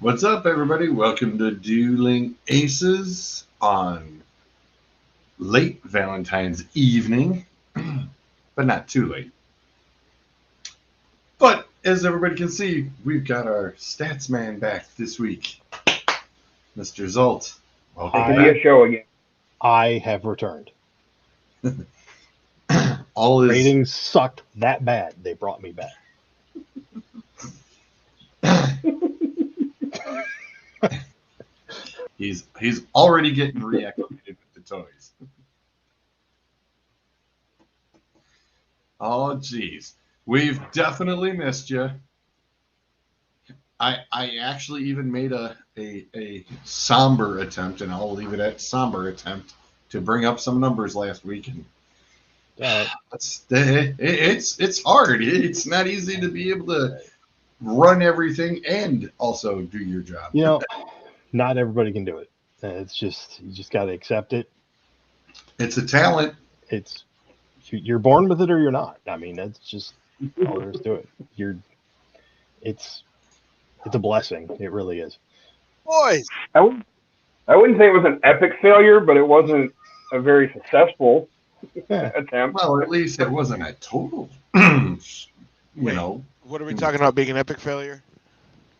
What's up, everybody? Welcome to Dueling Aces on late Valentine's evening, but not too late. But as everybody can see, we've got our stats man back this week, Mr. Zolt. Welcome It could be a show again. I have returned. All is Ratings sucked that bad. They brought me back. he's already getting reactivated with the toys. Oh, geez. We've definitely missed you. I actually even made a somber attempt, and I'll leave it at somber attempt, to bring up some numbers last week. And it's hard. It's not easy to be able to run everything and also do your job. You know, not everybody can do it. It's just you just got to accept it. It's a talent. You're born with it or you're not. I mean, that's just all there is to it. It's a blessing. It really is. Boys, I wouldn't say it was an epic failure, but it wasn't a very successful attempt. Well, at least it wasn't a total. Know. What are we talking about being an epic failure?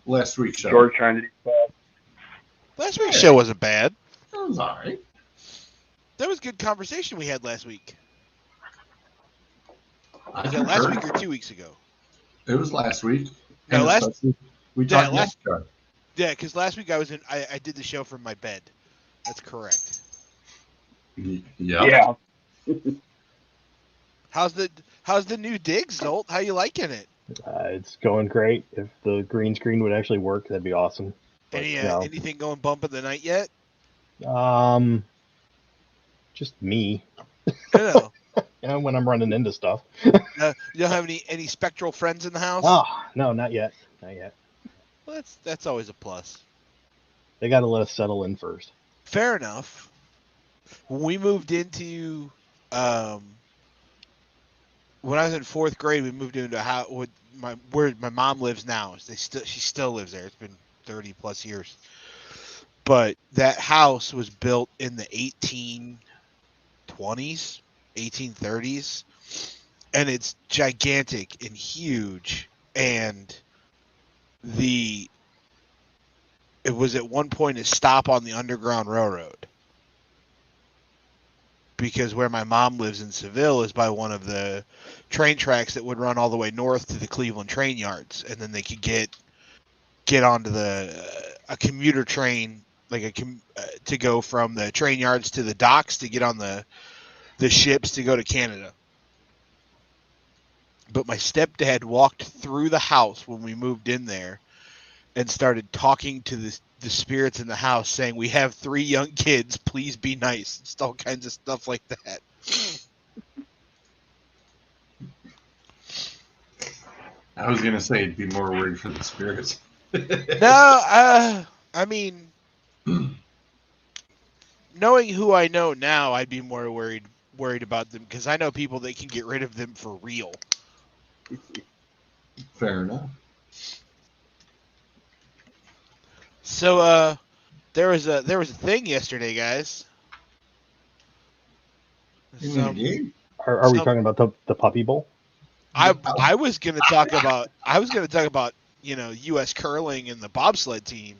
Last week's show. George trying to do that. Last week's show wasn't bad. It was all right. That was good conversation we had last week. Was that last week or 2 weeks ago? It was last week. No, last week we talked Nascar. Yeah, because last week I did the show from my bed. That's correct. Yeah. How's the new dig, Zolt? How you liking it? It's going great. If the green screen would actually work, that'd be awesome. But, anything going bump in the night yet? Just me. No. When I'm running into stuff. You don't have any spectral friends in the house? Oh, no, not yet. Not yet. Well, that's always a plus. They got to let us settle in first. Fair enough. When we moved into, when I was in fourth grade, we moved into a house where my mom lives now. She still lives there. It's been 30 plus years. But that house was built in the 1820s, 1830s, and it's gigantic and huge. And it was at one point a stop on the Underground Railroad, because where my mom lives in Seville is by one of the train tracks that would run all the way north to the Cleveland train yards, and then they could get onto a commuter train, to go from the train yards to the docks to get on the ships to go to Canada. But my stepdad walked through the house when we moved in there and started talking to the spirits in the house, saying, "We have 3 young kids. Please be nice." Just all kinds of stuff like that. I was gonna say it'd be more worried for the spirits. No, I mean, knowing who I know now, I'd be more worried about them, because I know people that can get rid of them for real. Fair enough. So there was a thing yesterday, guys. Are we talking about the Puppy Bowl? I was gonna talk about U.S. curling and the bobsled team.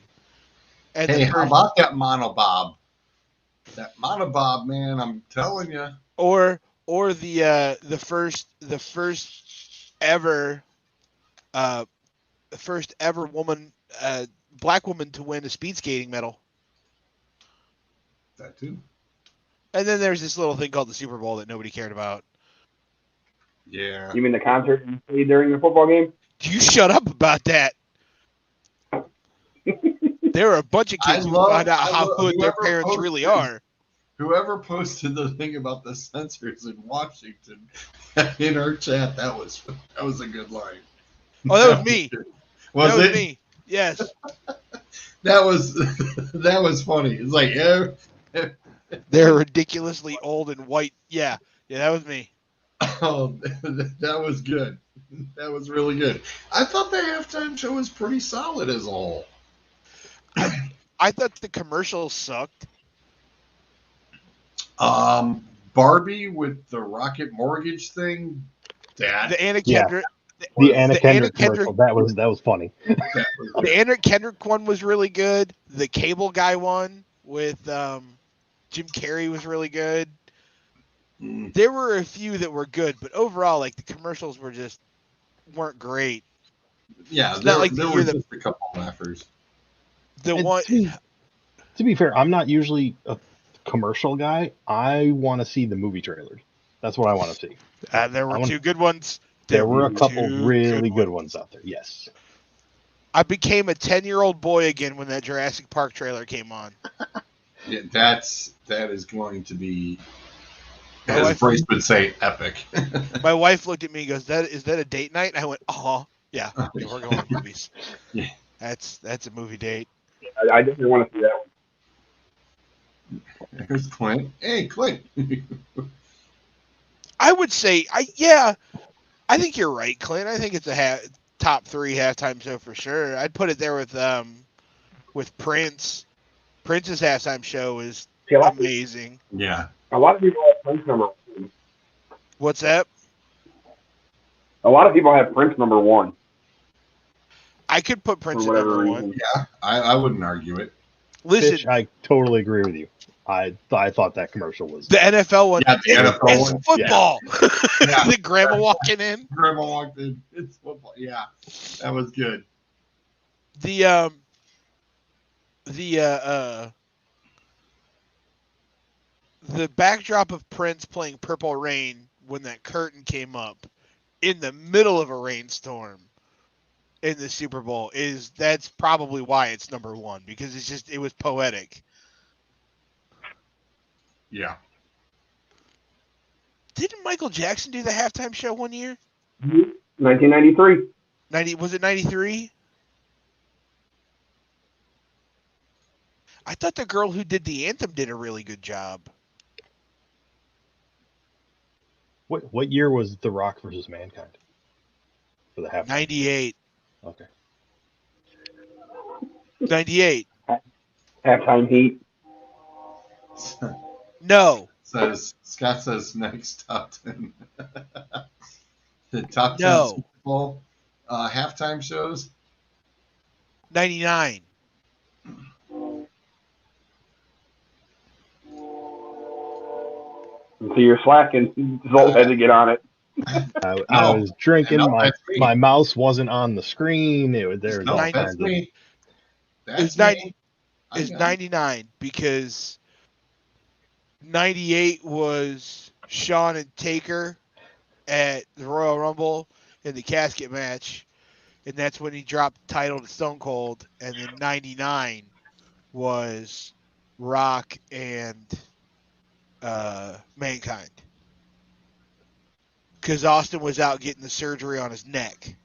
And hey, how about that monobob? That monobob, man, I'm telling you. Or the first ever woman, black woman, to win a speed skating medal. That too. And then there's this little thing called the Super Bowl that nobody cared about. Yeah. You mean the concert you played during the football game? Do you shut up about that? There are a bunch of kids who find out how good their parents really are. Whoever posted the thing about the censors in Washington in our chat, that was a good line. Oh, that was me. Was it me? Yes. That was funny. It's like, yeah. They're ridiculously old and white. Yeah, that was me. Oh, that was good. That was really good. I thought the halftime show was pretty solid as a whole. I thought the commercials sucked. Barbie with the Rocket Mortgage thing. That The Anna Yeah. Kendrick, The Anna the Kendrick commercial. That was funny. that was the Anna Kendrick one was really good. The Cable Guy one with Jim Carrey was really good. Mm, There were a few that were good, but overall, like the commercials weren't great. yeah, It's not like the there year were that just a couple laughers. the And one. to be fair, I'm not usually a commercial guy. I want to see the movie trailers. That's what I want to see. There were I want- two good ones. There were a couple two really good ones out there. Yes. I became a 10-year-old boy again when that Jurassic Park trailer came on. Yeah, that is going to be, My as wife- Bryce would say, epic. My wife looked at me and goes, "Is that a date night?" And I went, yeah, we're going to movies." Yeah. That's a movie date. I definitely want to see that one. Here's Clint. Hey, Clint. I would say, I think you're right, Clint. I think it's a top 3 halftime show for sure. I'd put it there with Prince. Prince's halftime show is See, amazing. Yeah. a lot of people have Prince number 1. What's that? A lot of people have Prince number 1 I could put for Prince at whatever number reason. 1. Yeah, I wouldn't argue it. Listen, Fish, I totally agree with you. I thought that commercial was. the NFL one. Yeah, the NFL it's one. football. Yeah. The grandma walking in. Grandma walked in. It's football. Yeah, that was good. The backdrop of Prince playing Purple Rain when that curtain came up in the middle of a rainstorm in the Super Bowl that's probably why it's number 1, because it was poetic. Yeah. Didn't Michael Jackson do the halftime show one year? 1993. Was it 93? I thought the girl who did the anthem did a really good job. What year was The Rock versus Mankind for the half? 98. Okay. 98. Halftime Heat. No. Scott says next top 10. The top 10 No. Super Bowl halftime shows. 99. So you're slacking. Zolt had to get on it. I was drinking. No, that's me. My mouse wasn't on the screen. There was all No, kinds that's of. me. It's That's me. It's 99 because 98 was Shawn and Taker at the Royal Rumble in the casket match, and that's when he dropped the title to Stone Cold. And then 99 was Rock and Mankind, because Austin was out getting the surgery on his neck.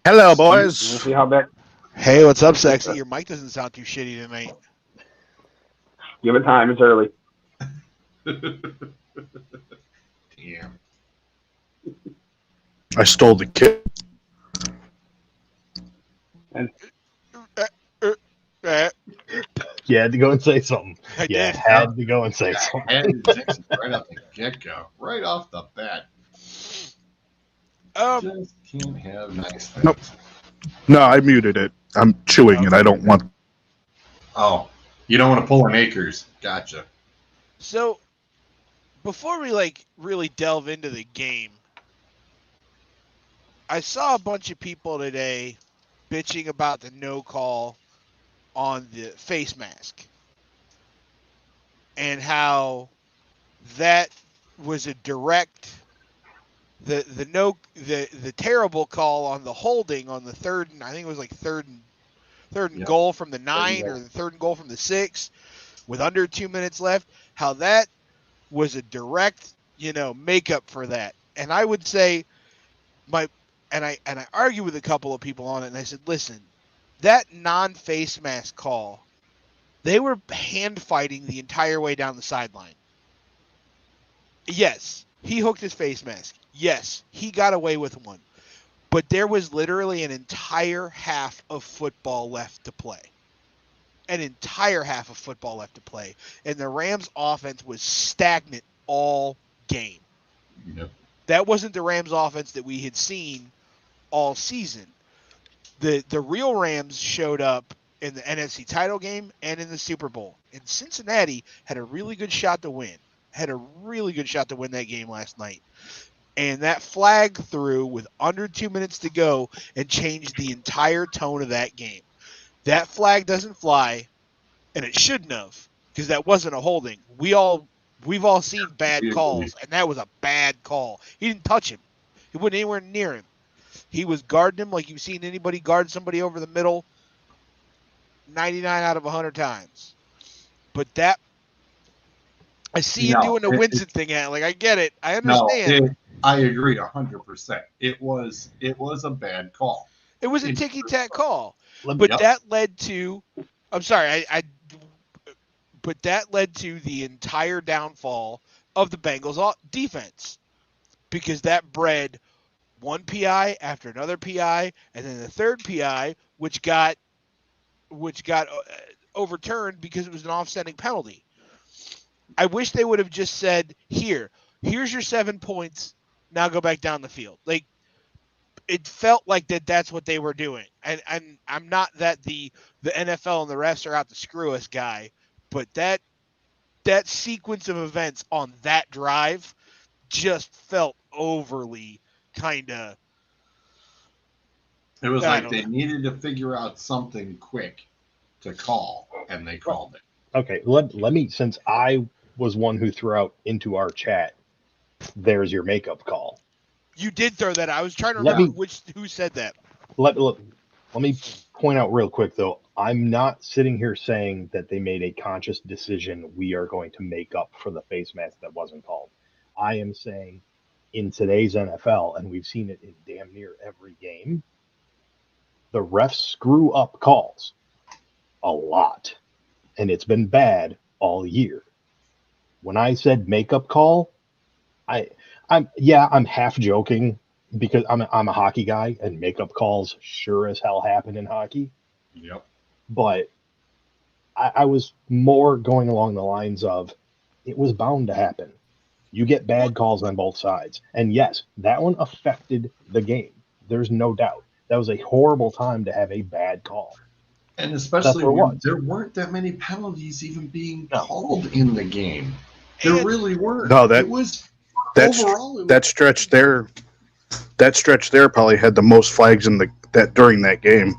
Hello, We'll boys. see how back. Hey, what's up, sexy? Your mic doesn't sound too shitty tonight. Give it time. It's early. Damn. I stole the kid. You had to go and say something. I Yeah, did. had to go and say Yeah, something. and Jackson right off the get-go. Right off the bat. Just can't have nice things. Nope. No, I muted it. I'm chewing it. I don't want. Oh, you don't want to pull an acres. Gotcha. So, before we really delve into the game, I saw a bunch of people today bitching about the no call on the face mask and how that was a direct the terrible call on the holding on the third and I think it was like third and Yep. goal from the 9 or the third and goal from the 6 with under 2 minutes left, how that was a direct makeup for that. And I would say I argue with a couple of people on it, and I said, listen, that non-face mask call, they were hand fighting the entire way down the sideline. Yes, he hooked his face mask. Yes, he got away with one. But there was literally an entire half of football left to play. An entire half of football left to play. And the Rams offense was stagnant all game. Yep. That wasn't the Rams offense that we had seen all season. The real Rams showed up in the NFC title game and in the Super Bowl. And Cincinnati had a really good shot to win. Had a really good shot to win that game last night. And that flag threw with under 2 minutes to go and changed the entire tone of that game. That flag doesn't fly, and it shouldn't have, because that wasn't a holding. We've all seen bad calls, and that was a bad call. He didn't touch him. He wasn't anywhere near him. He was guarding him like you've seen anybody guard somebody over the middle 99 out of 100 times. But that, I see you doing the Winston thing. Like, I get it. I understand. I agree 100%. It was a bad call. It was a ticky-tack call. But that led to, I'm sorry, but that led to the entire downfall of the Bengals defense, because that bred one PI after another PI, and then the third PI, which got overturned because it was an offsetting penalty. I wish they would have just said, here's your 7 points, now go back down the field. Like, it felt like that's what they were doing. And I'm not that the NFL and the refs are out to screw us guy, but that sequence of events on that drive just felt overly kind of. It was like they needed to figure out something quick to call, and they called it. Okay, let me, since I was one who threw out into our chat, there's your makeup call. You did throw that out. I was trying to remember who said that. Let me point out real quick, though. I'm not sitting here saying that they made a conscious decision, we are going to make up for the face mask that wasn't called. I am saying in today's NFL, and we've seen it in damn near every game, the refs screw up calls a lot. And it's been bad all year. When I said makeup call, I'm half joking because I'm a hockey guy, and makeup calls sure as hell happen in hockey. Yep. But I was more going along the lines of it was bound to happen. You get bad calls on both sides. And yes, that one affected the game. There's no doubt. That was a horrible time to have a bad call. And especially when there weren't that many penalties even being called in the game. There really weren't. No, that stretch there probably had the most flags in during that game.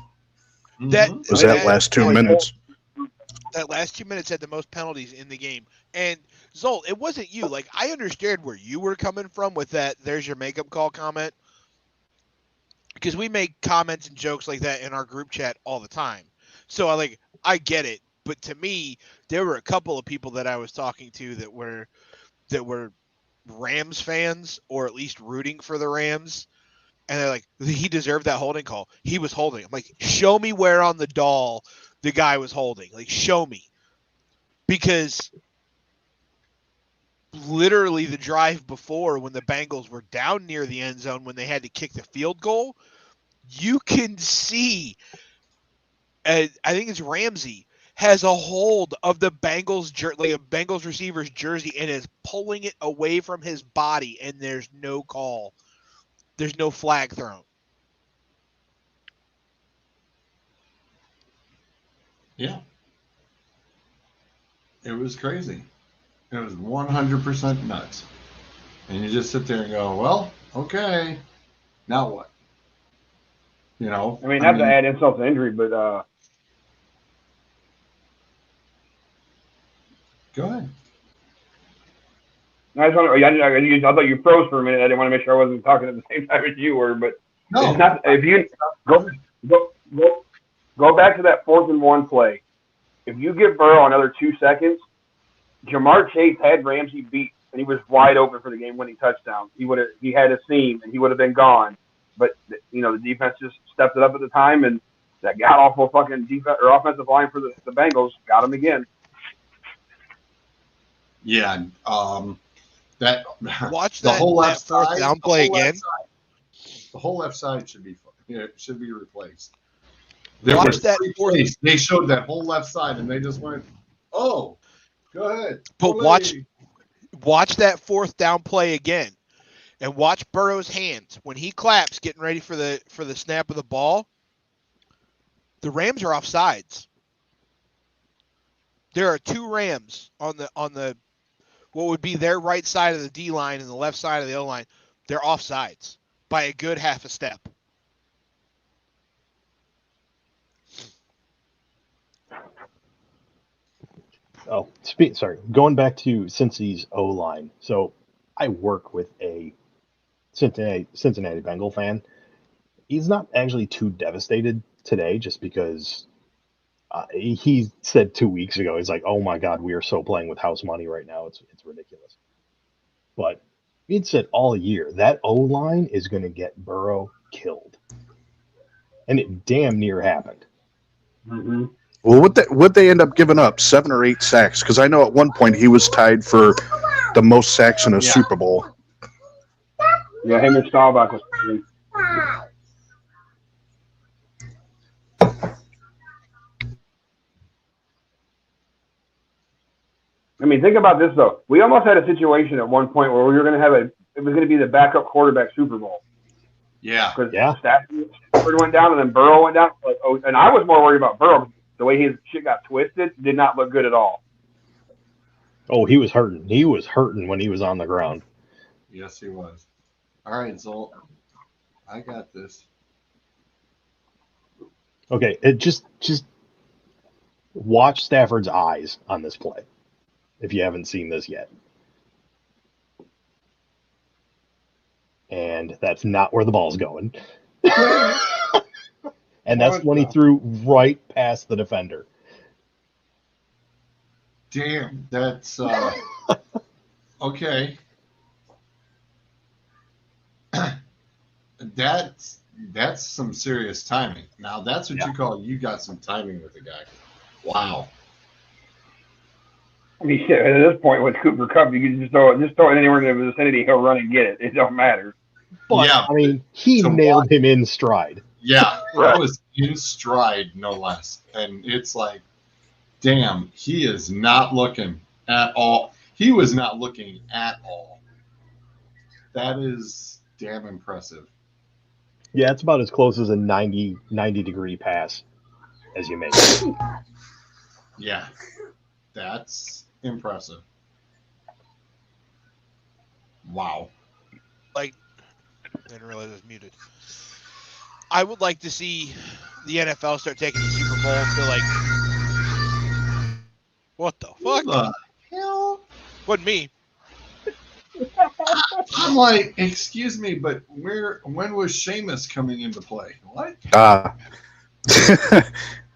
That last 2 minutes. That last 2 minutes had the most penalties in the game. And Zolt, it wasn't you. Like, I understand where you were coming from with that there's your makeup call comment. Because we make comments and jokes like that in our group chat all the time. So I get it. But to me, there were a couple of people that I was talking to that were Rams fans, or at least rooting for the Rams. And they're like, he deserved that holding call. He was holding. I'm like, show me where on the doll the guy was holding. Like, show me. Because literally the drive before, when the Bengals were down near the end zone, when they had to kick the field goal, you can see, I think it's Ramsey, has a hold of the Bengals, like a Bengals receiver's jersey, and is pulling it away from his body, and there's no call. There's no flag thrown. Yeah. It was crazy. It was 100% nuts. And you just sit there and go, well, okay, now what? You know? I mean, not to add insult to injury, but go ahead. I thought you froze for a minute. I didn't want to make sure I wasn't talking at the same time as you were. But no, it's not, if you go back to that 4th and 1 play, if you give Burrow another 2 seconds, Jamar Chase had Ramsey beat, and he was wide open for the game-winning touchdown. He had a seam, and he would have been gone. But the defense just stepped it up at the time, and that god awful fucking defense or offensive line for the Bengals got him again. Yeah. Watch the whole left 4th down play again. The whole left side should be replaced. Watch that replaced. They showed that whole left side, and they just went, "Oh, go ahead." But watch that fourth down play again, and watch Burrow's hands when he claps, getting ready for the snap of the ball. The Rams are offsides. There are 2 Rams on the what would be their right side of the D line and the left side of the O line. They're offsides by a good half a step. Oh, sorry. Going back to Cincy's O line. So I work with a Cincinnati Bengal fan. He's not actually too devastated today, just because he said 2 weeks ago, he's like, "Oh my God, we are so playing with house money right now. It's ridiculous." But he'd said all year that O line is going to get Burrow killed, and it damn near happened. Mm-hmm. Well, would they end up giving up 7 or 8 sacks? Because I know at one point he was tied for the most sacks in a Super Bowl. Yeah, him and Staubach was. I mean, think about this though. We almost had a situation at one point where we were going to have it was going to be the backup quarterback Super Bowl. Yeah. Because Stafford went down and then Burrow went down. And I was more worried about Burrow. The way his shit got twisted did not look good at all. Oh, he was hurting. He was hurting when he was on the ground. Yes, he was. All right, Zolt. I got this. Okay, it just watch Stafford's eyes on this play if you haven't seen this yet. And that's not where the ball's going. And that's when he threw right past the defender. Damn, that's okay. That's some serious timing. Now that's what you call you got some timing with the guy. Wow. I mean, shit, at this point with Cooper Kupp, you can just throw it anywhere in the vicinity. He'll run and get it. It don't matter. But I mean, he nailed him in stride. Yeah, right. That was in stride, no less. And it's like, damn, he is not looking at all. He was not looking at all. That is damn impressive. Yeah, it's about as close as a 90 degree pass as you make. Yeah, that's impressive. Wow. Like, I didn't realize I was muted. I would like to see the NFL start taking the Super Bowl to like. What the fuck? What the hell? Wasn't me. I'm like, excuse me, but when was Sheamus coming into play? What?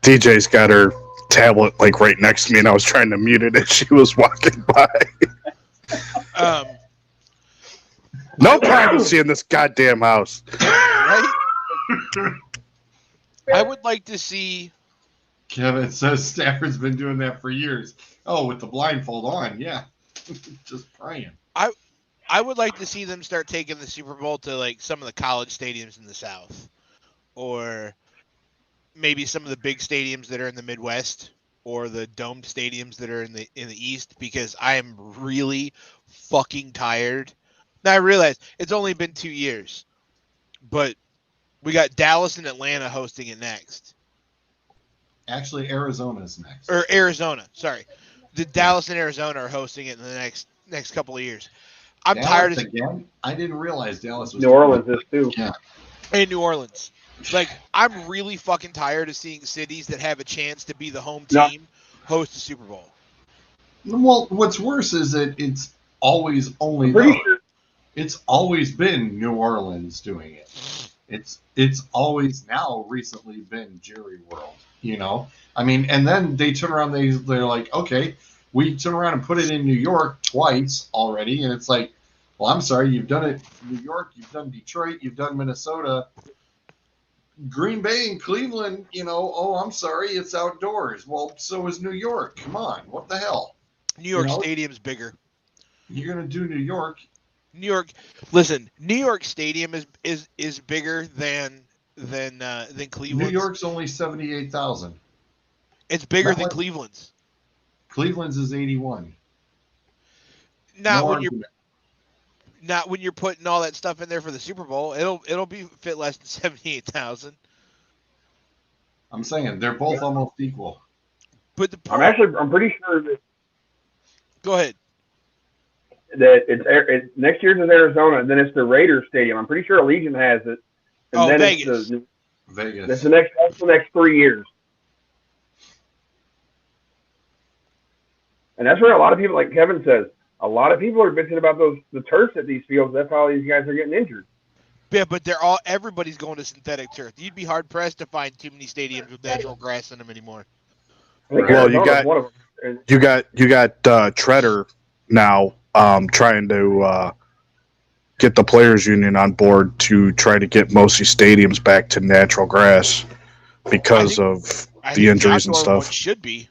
DJ's got her tablet like right next to me, and I was trying to mute it as she was walking by. No privacy in this goddamn house. Right? I would like to see. Kevin says Stafford's been doing that for years. Oh, with the blindfold on, yeah. Just praying. I would like to see them start taking the Super Bowl to like some of the college stadiums in the South, or maybe some of the big stadiums that are in the Midwest, or the domed stadiums that are in the East, because I am really fucking tired. Now I realize it's only been 2 years, but we got Dallas and Atlanta hosting it next. Actually, Arizona's next. Or Arizona, sorry. The Dallas and Arizona are hosting it in the next couple of years. I'm Dallas tired of again. I didn't realize Dallas was New Orleans is too. Yeah. And New Orleans. Like, I'm really fucking tired of seeing cities that have a chance to be the home team host a Super Bowl. Well, what's worse is that it's always it's always been New Orleans doing it. It's always now recently been Jerry World, you know? I mean, and then they turn around, they're like, okay, we turn around and put it in New York twice already, and it's like, well, I'm sorry, you've done it in New York, you've done Detroit, you've done Minnesota, Green Bay and Cleveland, you know, oh, I'm sorry, it's outdoors. Well, so is New York. Come on, what the hell? New York Stadium's bigger. You're going to do New York, New York, listen, New York Stadium is bigger than New Cleveland's. York's only 78,000. It's bigger Not than like- Cleveland's. Cleveland's is 81. Not No when argument. you're putting all that stuff in there for the Super Bowl. It'll be fit less than 78,000. I'm saying they're both almost equal. But the point, I'm pretty sure that go ahead. it's next year's is Arizona, and then it's the Raiders Stadium. I'm pretty sure Allegiant has it, and then Vegas. Vegas. That's the next 3 years. And that's where a lot of people, like Kevin says, a lot of people are bitching about the turfs at these fields. That's how these guys are getting injured. Yeah, but everybody's going to synthetic turf. You'd be hard pressed to find too many stadiums with natural grass in them anymore. Well, you got Treader now trying to get the players union on board to try to get most of these stadiums back to natural grass because of the injuries and stuff. One should be.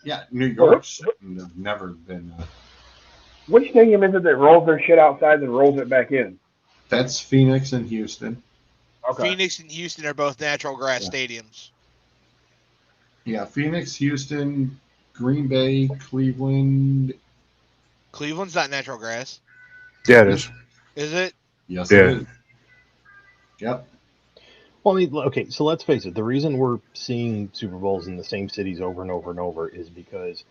Yeah, New York's never been. Which stadium is it that rolls their shit outside and rolls it back in? That's Phoenix and Houston. Okay. Phoenix and Houston are both natural grass stadiums. Yeah, Phoenix, Houston, Green Bay, Cleveland. Cleveland's not natural grass. Yeah, it is. Is it? Yes, Yeah. it is. Yep. Well, I mean, okay, so let's face it. The reason we're seeing Super Bowls in the same cities over and over and over is because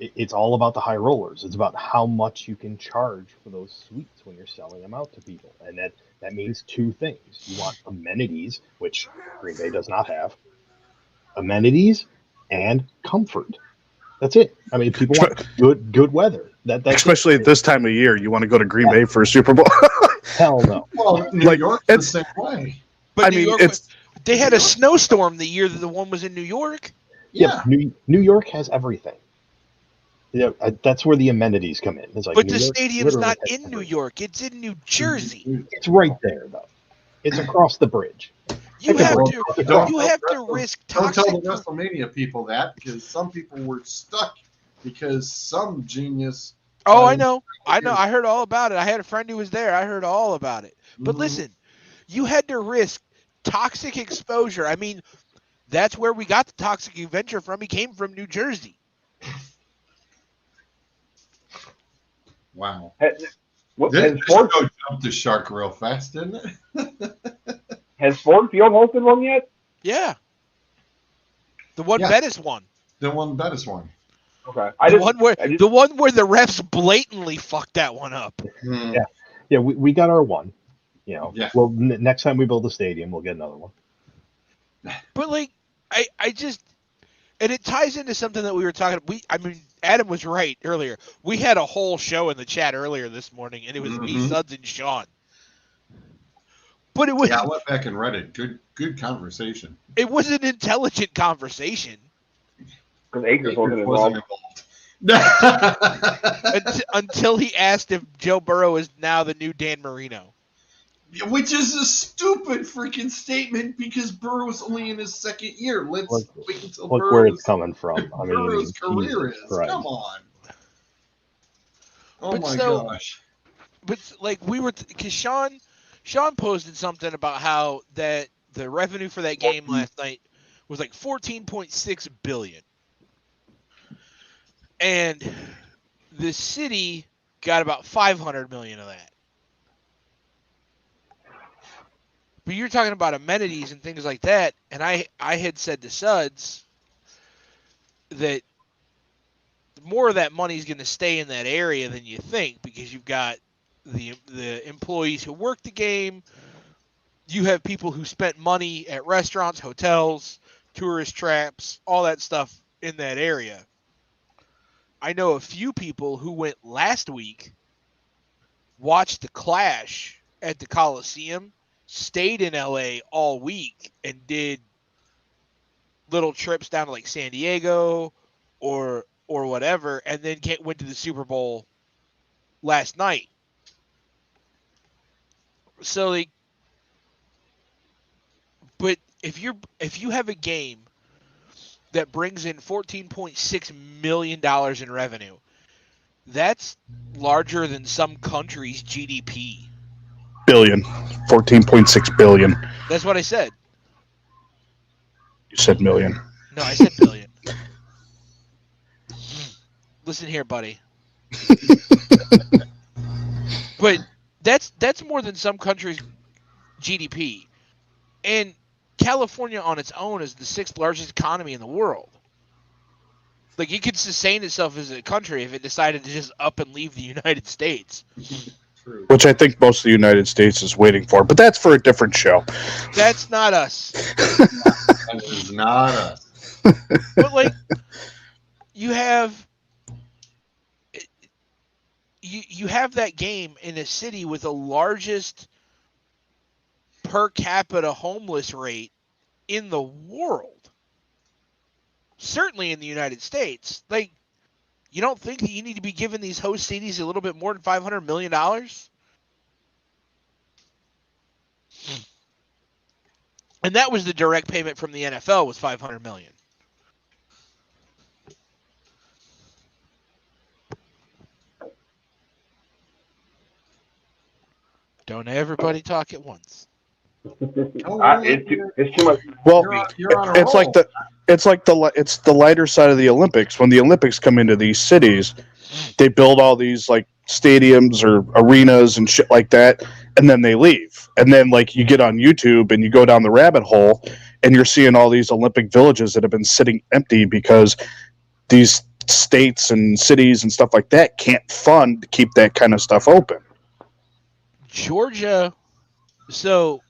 it's all about the high rollers. It's about how much you can charge for those suites when you're selling them out to people. And that means two things. You want amenities, which Green Bay does not have. Amenities and comfort. That's it. I mean, people want good weather. That's especially at this time of year. You want to go to Green Bay for a Super Bowl? Hell no. Well, New York's the same way. But I mean, they had a snowstorm the year that the one was in New York. Yeah. New York has everything. Yeah, that's where the amenities come in. It's like But New the York stadium's literally not has in New everything. York. It's in New Jersey. It's right there, though. It's across the bridge. You have to Don't risk Don't toxic. tell the WrestleMania people that, because some people were stuck because some genius. Oh, I know. I heard all about it. I had a friend who was there. I heard all about it. But Mhm. listen, you had to risk toxic exposure. I mean, that's where we got the Toxic Avenger from. He came from New Jersey. Wow. Has This Ford show jumped the shark real fast, didn't it? has Ford Field hosted one yet? Yeah. The one Yeah. Bettis won. The one Bettis one. Okay. The one where the refs blatantly fucked that one up. Hmm. Yeah, we got our one. You know, Yeah. well, next time we build a stadium, we'll get another one. But like, I just, and it ties into something that we were talking. I mean, Adam was right earlier. We had a whole show in the chat earlier this morning, and it was me, Mhm. Suds, and Sean. But it was Yeah, I went back and read it. Good conversation. it was an intelligent conversation Because Akers wasn't Wasn't involved. until he asked if Joe Burrow is now the new Dan Marino. Which is a stupid freaking statement because Burrow's only in his second year. Let's wait until Look where it's coming from. I mean, Burrow's career Jesus is. Christ. Come on. Oh But my so- gosh. But like we were, because Sean posted something about how that the revenue for that game last night was like $14.6 billion, and the city got about $500 million of that. But you're talking about amenities and things like that, and I had said to Suds that more of that money is going to stay in that area than you think, because you've got the employees who work the game. You have people who spent money at restaurants, hotels, tourist traps, all that stuff in that area. I know a few people who went last week, watched the Clash at the Coliseum, stayed in LA all week, and did little trips down to like San Diego or whatever, and then went to the Super Bowl last night. So like, but if you have a game that brings in $14.6 million in revenue, That's larger than some countries' GDP. Billion. 14.6 billion. That's what I said. You said million. No, I said billion. Listen here, buddy. But that's more than some countries' GDP. And California on its own is the 6th largest economy in the world. Like, it could sustain itself as a country if it decided to just up and leave the United States. True. Which I think most of the United States is waiting for. But that's for a different show. That's not us. That is not us. But, like, you have that game in a city with the largest per capita homeless rate in the world. Certainly in the United States. Like, you don't think that you need to be giving these host cities a little bit more than $500 million? And that was the direct payment from the NFL, was $500 million. Don't everybody talk at once. It's too much. Well, you're on a it's roll. like the lighter side of the Olympics. When the Olympics come into these cities, they build all these like stadiums or arenas and shit like that, and then they leave. And then like you get on YouTube and you go down the rabbit hole, and you're seeing all these Olympic villages that have been sitting empty because these states and cities and stuff like that can't fund to keep that kind of stuff open. Georgia, so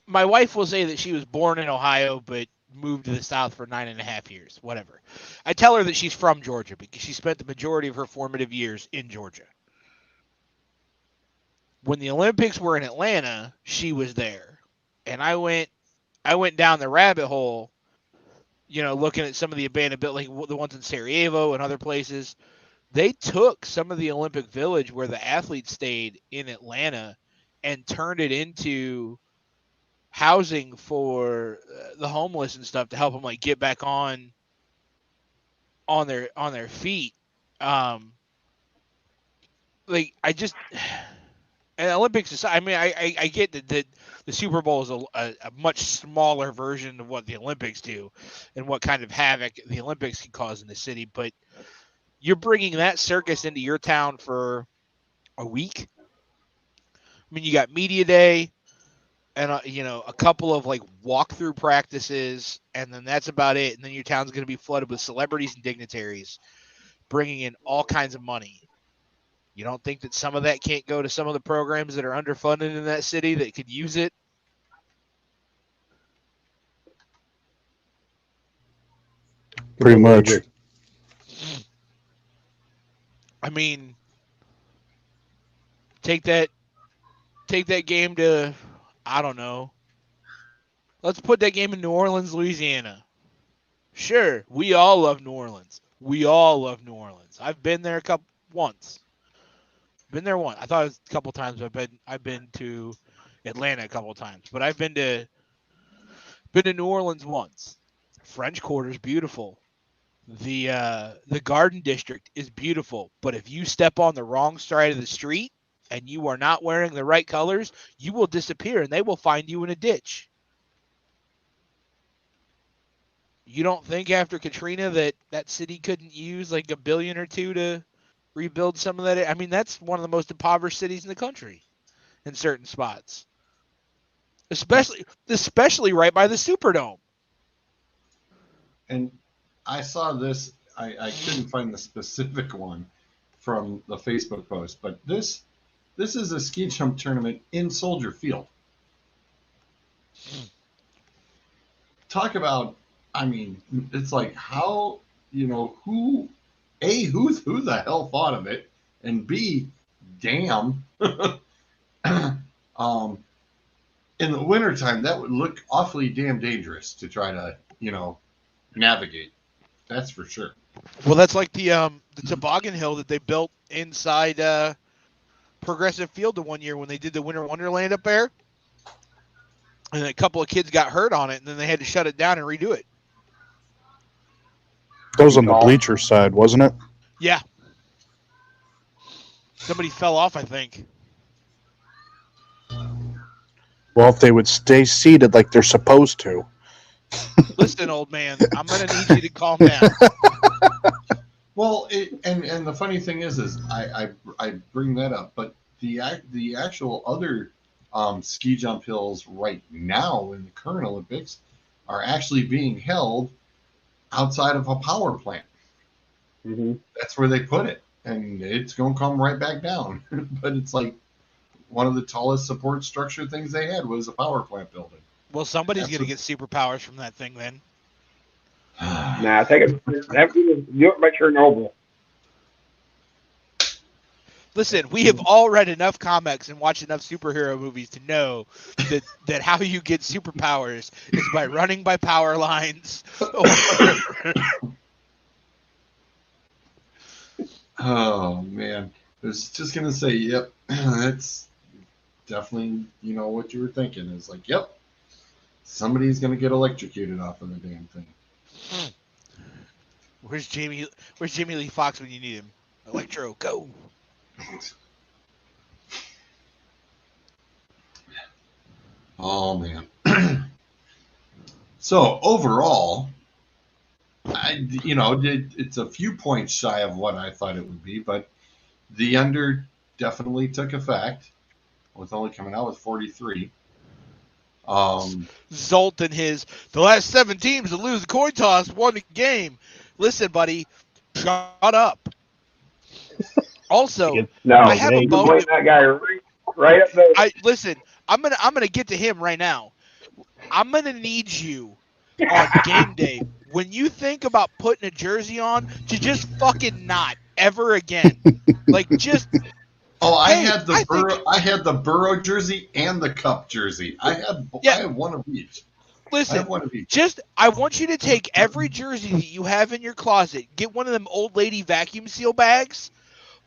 my wife will say that she was born in Ohio but moved to the South for 9.5 years, whatever. I tell her that she's from Georgia because she spent the majority of her formative years in Georgia. When the Olympics were in Atlanta, she was there. And I went down the rabbit hole, looking at some of the abandoned buildings, like the ones in Sarajevo and other places. They took some of the Olympic Village where the athletes stayed in Atlanta and turned it into housing for the homeless and stuff to help them like get back on their feet. Like I just and Olympics. I mean, I get that the Super Bowl is a much smaller version of what the Olympics do, and what kind of havoc the Olympics can cause in the city. But you're bringing that circus into your town for a week. I mean, you got media day. And, a couple of, like, walkthrough practices, and then that's about it. And then your town's going to be flooded with celebrities and dignitaries bringing in all kinds of money. You don't think that some of that can't go to some of the programs that are underfunded in that city that could use it? Pretty much. I mean, take that game to... I don't know. Let's put that game in New Orleans, Louisiana. Sure, we all love New Orleans. I've been there once. Been there once. I thought it was a couple times. I've been to Atlanta a couple times, but I've been to New Orleans once. French Quarter's beautiful. The Garden District is beautiful, but if you step on the wrong side of the street and you are not wearing the right colors, you will disappear and they will find you in a ditch. You don't think after Katrina that city couldn't use like $1 billion or $2 billion to rebuild some of that? I mean, that's one of the most impoverished cities in the country in certain spots. Especially right by the Superdome. And I saw this, I couldn't find the specific one from the Facebook post, but this is a ski jump tournament in Soldier Field. Talk about, I mean, it's like how, who the hell thought of it? And B, damn. In the wintertime, that would look awfully damn dangerous to try to, navigate. That's for sure. Well, that's like the toboggan hill that they built inside Progressive Field the one year when they did the Winter Wonderland up there. And a couple of kids got hurt on it, and then they had to shut it down and redo it. That was on the bleacher side, wasn't it? Yeah. Somebody fell off, I think. Well, if they would stay seated like they're supposed to. Listen, old man, I'm going to need you to calm down. Well, and the funny thing is I bring that up, but the actual other ski jump hills right now in the current Olympics are actually being held outside of a power plant. Mm-hmm. That's where they put it, and it's going to come right back down. But it's like one of the tallest support structure things they had was a power plant building. Well, somebody's going to get superpowers from that thing then. Nah, take it. Do it by Chernobyl. Listen, we have all read enough comics and watched enough superhero movies to know that how you get superpowers is by running by power lines. Oh man, I was just gonna say, yep, that's definitely what you were thinking. It's like, yep, somebody's gonna get electrocuted off of the damn thing. Where's Jamie Lee Foxx when you need him? Electro, go. Oh man. So overall, it's a few points shy of what I thought it would be, but the under definitely took effect. With only coming out with 43. Zolt and the last 7 teams to lose the coin toss won the game. Listen, buddy, shut up. Also, no, I have a bone. That guy right up there. Listen, I'm gonna get to him right now. I'm gonna need you on game day when you think about putting a jersey on to just fucking not ever again. Like just. Oh, I had the Burrow jersey and the Cup jersey. I had one of each. Listen, I want you to take every jersey that you have in your closet, get one of them old lady vacuum seal bags,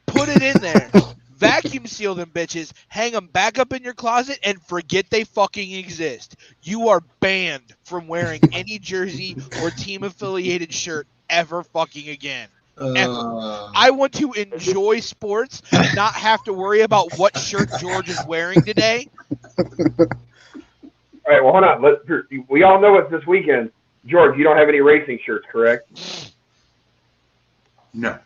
put it in there, vacuum seal them bitches, hang them back up in your closet, and forget they fucking exist. You are banned from wearing any jersey or team-affiliated shirt ever fucking again. I want to enjoy sports, not have to worry about what shirt George is wearing today. All right, well, hold on. We all know it's this weekend. George, you don't have any racing shirts, correct? No.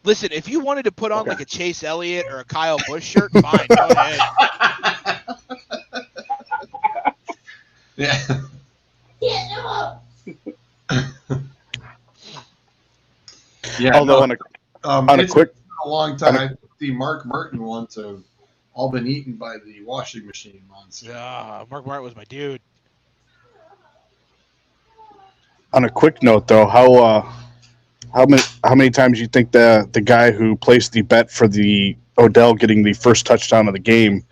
Listen, if you wanted to put on like a Chase Elliott or a Kyle Busch shirt, fine, go ahead. Yeah. Yeah, although it's been a long time. I see Mark Martin once have all been eaten by the washing machine monster. Yeah, Mark Martin was my dude. On a quick note, though, how many times do you think the guy who placed the bet for the Odell getting the first touchdown of the game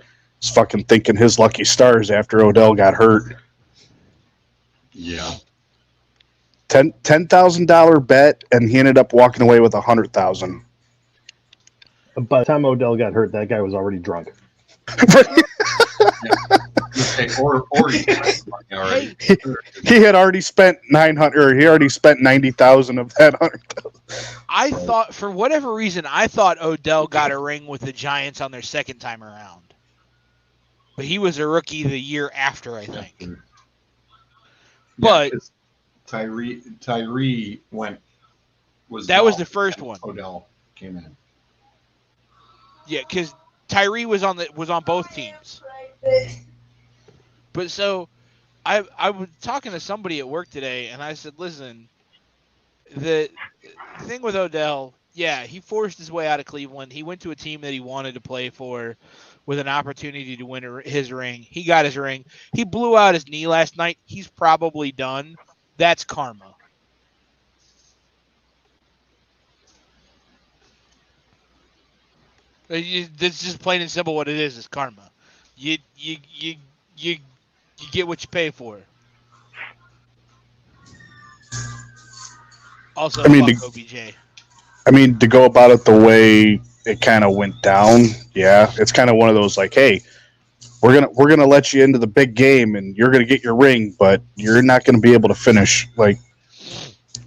is fucking thinking his lucky stars after Odell got hurt? Yeah. $10,000 bet, and he ended up walking away with $100,000. By the time Odell got hurt, that guy was already drunk. He had already spent $900, or he already spent $90,000 of that $100,000. I thought, for whatever reason, Odell got a ring with the Giants on their second time around, but he was a rookie the year after, I think. Yeah, but Tyree was the first one. Odell came in. Yeah, because Tyree was on both teams. But so I was talking to somebody at work today, and I said, listen, the thing with Odell, yeah, he forced his way out of Cleveland. He went to a team that he wanted to play for with an opportunity to win his ring. He got his ring. He blew out his knee last night. He's probably done. That's karma. That's just plain and simple what it is. It's karma. You get what you pay for. Also, OBJ. I mean, to go about it the way it kind of went down, yeah, it's kind of one of those like, hey, we're gonna let you into the big game, and you're gonna get your ring, but you're not gonna be able to finish. Like,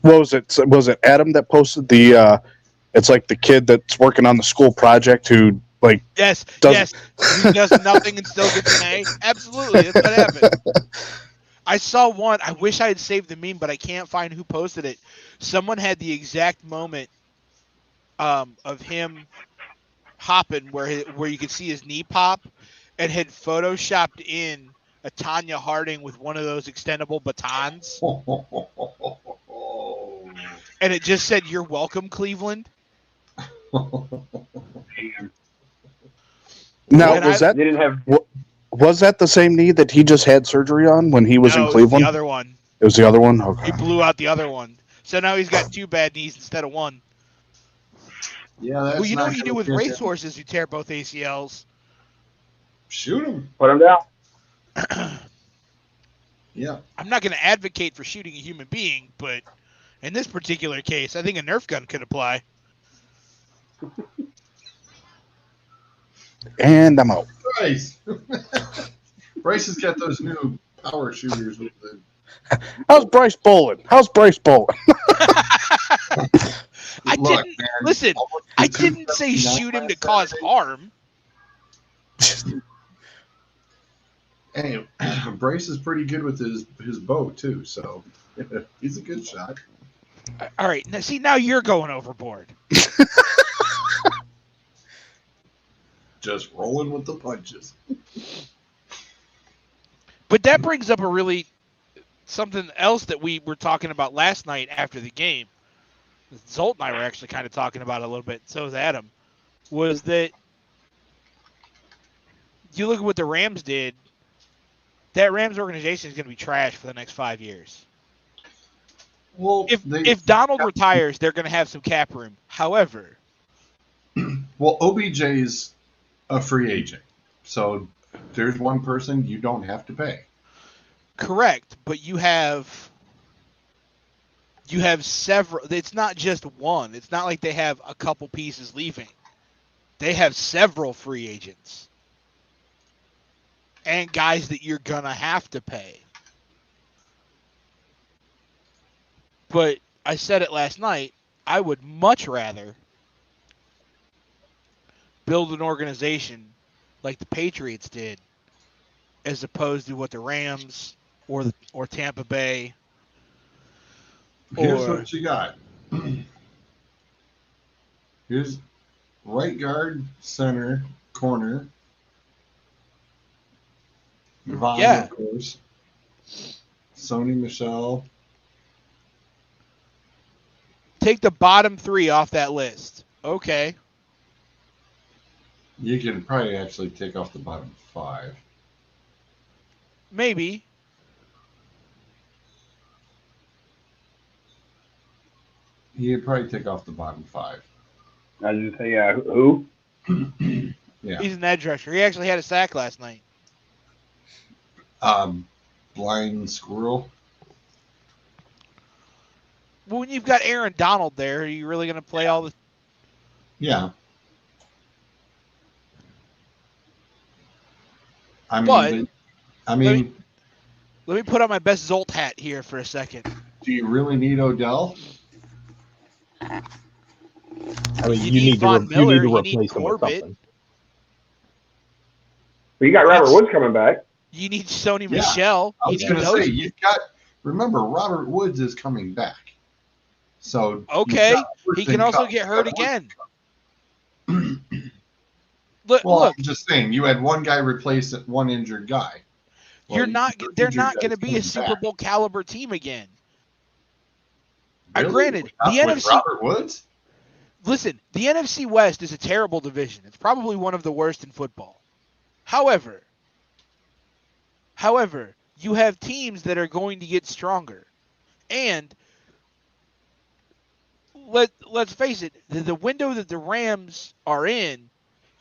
what was it? Was it Adam that posted the It's like the kid that's working on the school project who yes, who does nothing and still gets an A. Absolutely, that's what happened. I saw one. I wish I had saved the meme, but I can't find who posted it. Someone had the exact moment of him hopping where you could see his knee pop, and had photoshopped in a Tanya Harding with one of those extendable batons, and it just said, "You're welcome, Cleveland." Now, was that the same knee that he just had surgery on when he was in Cleveland? It was the other one. It was the other one? Okay. He blew out the other one. So now he's got 2 bad knees instead of 1. Yeah, that's well, you know what you do with racehorses who tear both ACLs? Shoot them. Put them down. Yeah. I'm not going to advocate for shooting a human being, but in this particular case, I think a Nerf gun could apply. And I'm out. Bryce. Bryce has got those new power shooters with the. How's Bryce bowling? I didn't say shoot him to cause harm. Hey, Bryce is pretty good with his bow too, so he's a good shot. All right, now you're going overboard. Just rolling with the punches. But that brings up something else that we were talking about last night after the game. Zolt and I were actually kind of talking about it a little bit. So was Adam. Was that you look at what the Rams did? That Rams organization is going to be trash for the next 5 years. Well, if Donald retires, they're going to have some cap room. However, well, OBJ's a free agent, so there's one person you don't have to pay. Correct, but you have several. It's not just one. It's not like they have a couple pieces leaving. They have several free agents and guys that you're gonna have to pay. But I said it last night. I would much rather build an organization like the Patriots did, as opposed to what the Rams or Tampa Bay. Here's what you got. Here's right guard, center, corner. Vaughn, of course. Sony Michel. Take the bottom 3 off that list. Okay. You can probably actually take off the bottom 5. Maybe. You'd probably take off the bottom 5. I was just say, yeah, who? Yeah. He's an edge rusher. He actually had a sack last night. Blind squirrel. Well, when you've got Aaron Donald there, are you really going to play all the... Yeah. Let me put on my best Zolt hat here for a second. Do you really need Odell? I mean, you need to replace him with something. But you got Robert Woods coming back. You need Sony Michel. I was going to say, remember, Robert Woods is coming back. So okay, he can also get hurt again. Look, I'm just saying, you had one guy replace one injured guy. Well, they're not going to be a Super Bowl caliber team again. Really? Granted, the NFC. Robert Woods? Listen, the NFC West is a terrible division. It's probably one of the worst in football. However, you have teams that are going to get stronger. And let's face it, the window that the Rams are in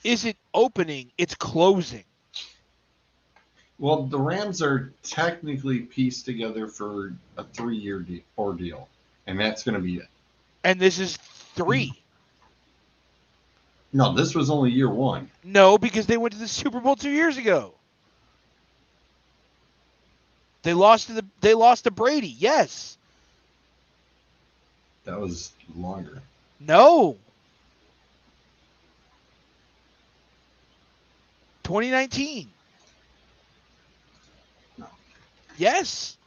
isn't opening, it's closing. Well, the Rams are technically pieced together for a 3-year ordeal, and that's going to be it. And this is 3. No, this was only year 1. No, because they went to the Super Bowl 2 years ago. They lost to Brady. Yes. That was longer. No. 2019. No. Yes.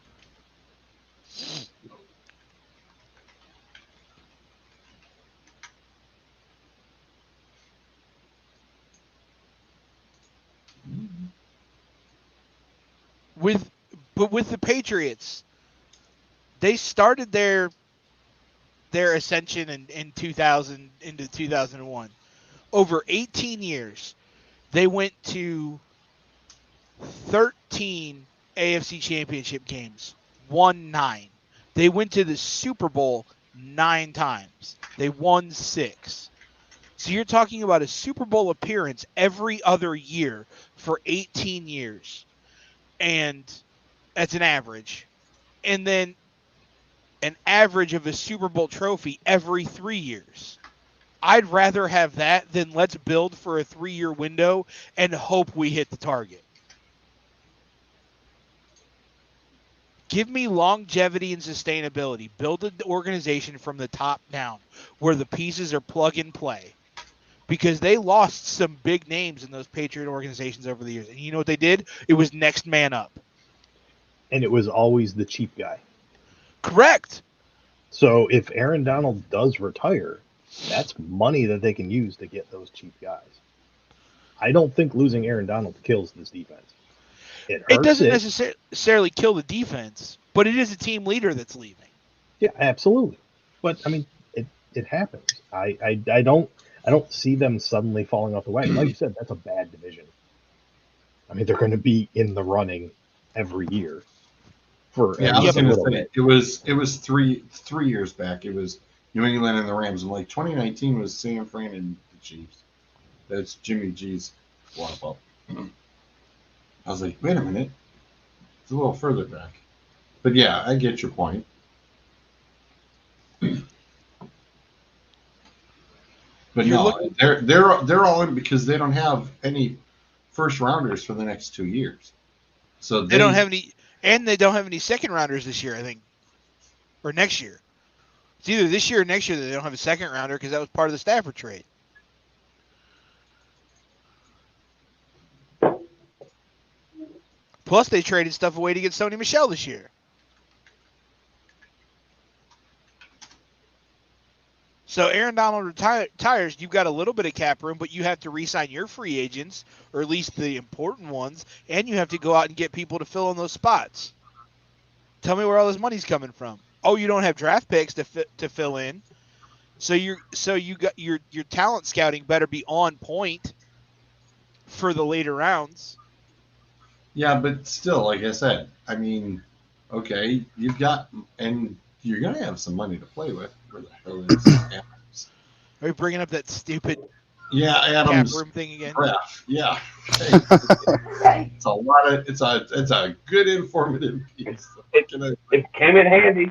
With the Patriots, they started their ascension in 2000 into 2001. Over 18 years, they went to 13 AFC Championship games, won 9. They went to the Super Bowl 9 times. They won 6. So you're talking about a Super Bowl appearance every other year for 18 years. And that's an average. And then an average of a Super Bowl trophy every 3 years. I'd rather have that than let's build for a 3-year window and hope we hit the target. Give me longevity and sustainability. Build an organization from the top down where the pieces are plug and play. Because they lost some big names in those Patriot organizations over the years. And you know what they did? It was next man up. And it was always the cheap guy. Correct. So if Aaron Donald does retire, that's money that they can use to get those cheap guys. I don't think losing Aaron Donald kills this defense. It doesn't necessarily kill the defense, but it is a team leader that's leaving. Yeah, absolutely. But I mean, it happens. I don't see them suddenly falling off the wagon. Like you said, that's a bad division. I mean, they're going to be in the running every year. For I was going to say it was three years back. It was New England and the Rams. And like 2019 was San Fran and the Chiefs. That's Jimmy G's water up. I was like, wait a minute, it's a little further back. But yeah, I get your point. But no, they're all in because they don't have any first rounders for the next 2 years. So they don't have any, and they don't have any second rounders this year, I think, or next year. It's either this year or next year that they don't have a second rounder because that was part of the Stafford trade. Plus, they traded stuff away to get Sony Michel this year. So Aaron Donald retires, you've got a little bit of cap room, but you have to re-sign your free agents, or at least the important ones, and you have to go out and get people to fill in those spots. Tell me where all this money's coming from. Oh, you don't have draft picks to fill in, so you got your talent scouting better be on point for the later rounds. Yeah, but still, like I said, I mean, okay, you've got, and you're going to have some money to play with. Where the hell is Adams? Are you bringing up that stupid Adams cap room thing again? Graph. Yeah. It's a lot of, it's a good informative piece. It came in handy.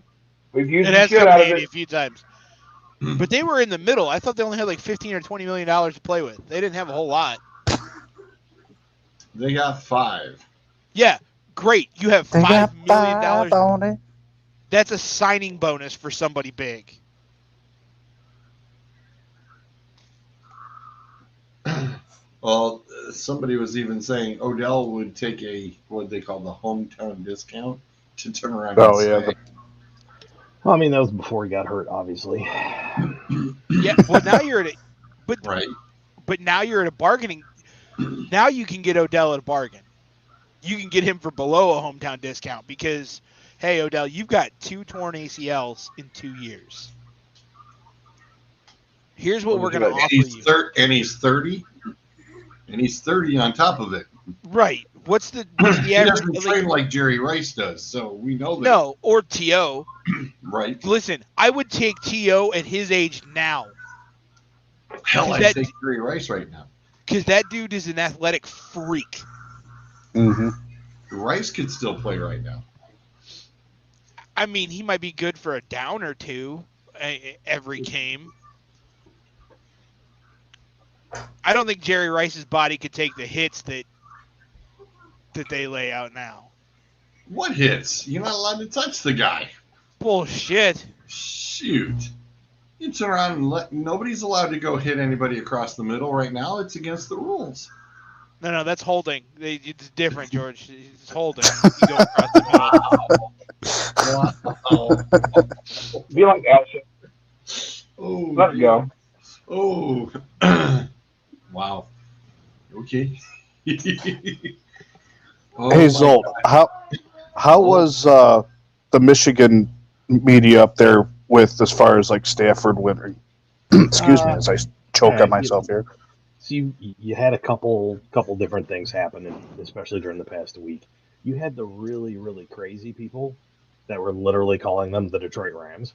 We've used it the has shit come out in handy of it a few times. But they were in the middle. I thought they only had like $15 or $20 million to play with. They didn't have a whole lot. They got 5. Yeah, great. You have $5 million on it. That's a signing bonus for somebody big. Well, somebody was even saying Odell would take what they call the hometown discount to turn around. Oh yeah. Well, I mean, that was before he got hurt, obviously. Yeah. Well, now you're at right. But now you're at a bargaining. Now you can get Odell at a bargain. You can get him for below a hometown discount because, hey, Odell, you've got 2 torn ACLs in 2 years. Here's what we're going to offer you. And he's 30. And he's 30 on top of it. Right. What's the average? He doesn't train like Jerry Rice does, so we know that. No, or T.O. Right. Listen, I would take T.O. at his age now. Hell, I'd take Jerry Rice right now. Because that dude is an athletic freak. Mm-hmm. Rice could still play right now. I mean, he might be good for a down or two every game. I don't think Jerry Rice's body could take the hits that they lay out now. What hits? You're not allowed to touch the guy. Bullshit. Shoot. You turn around and nobody's allowed to go hit anybody across the middle right now. It's against the rules. No, that's holding. It's different, George. It's holding. You go across the middle. Be like Alshon. Oh, Let's go. Oh, wow. Okay. Oh, Hey my Zolt, God. how was the Michigan media up there with as far as like Stafford winning? Excuse me as I choke on myself here. So you had a couple different things happen, especially during the past week. You had the really, really crazy people that were literally calling them the Detroit Rams.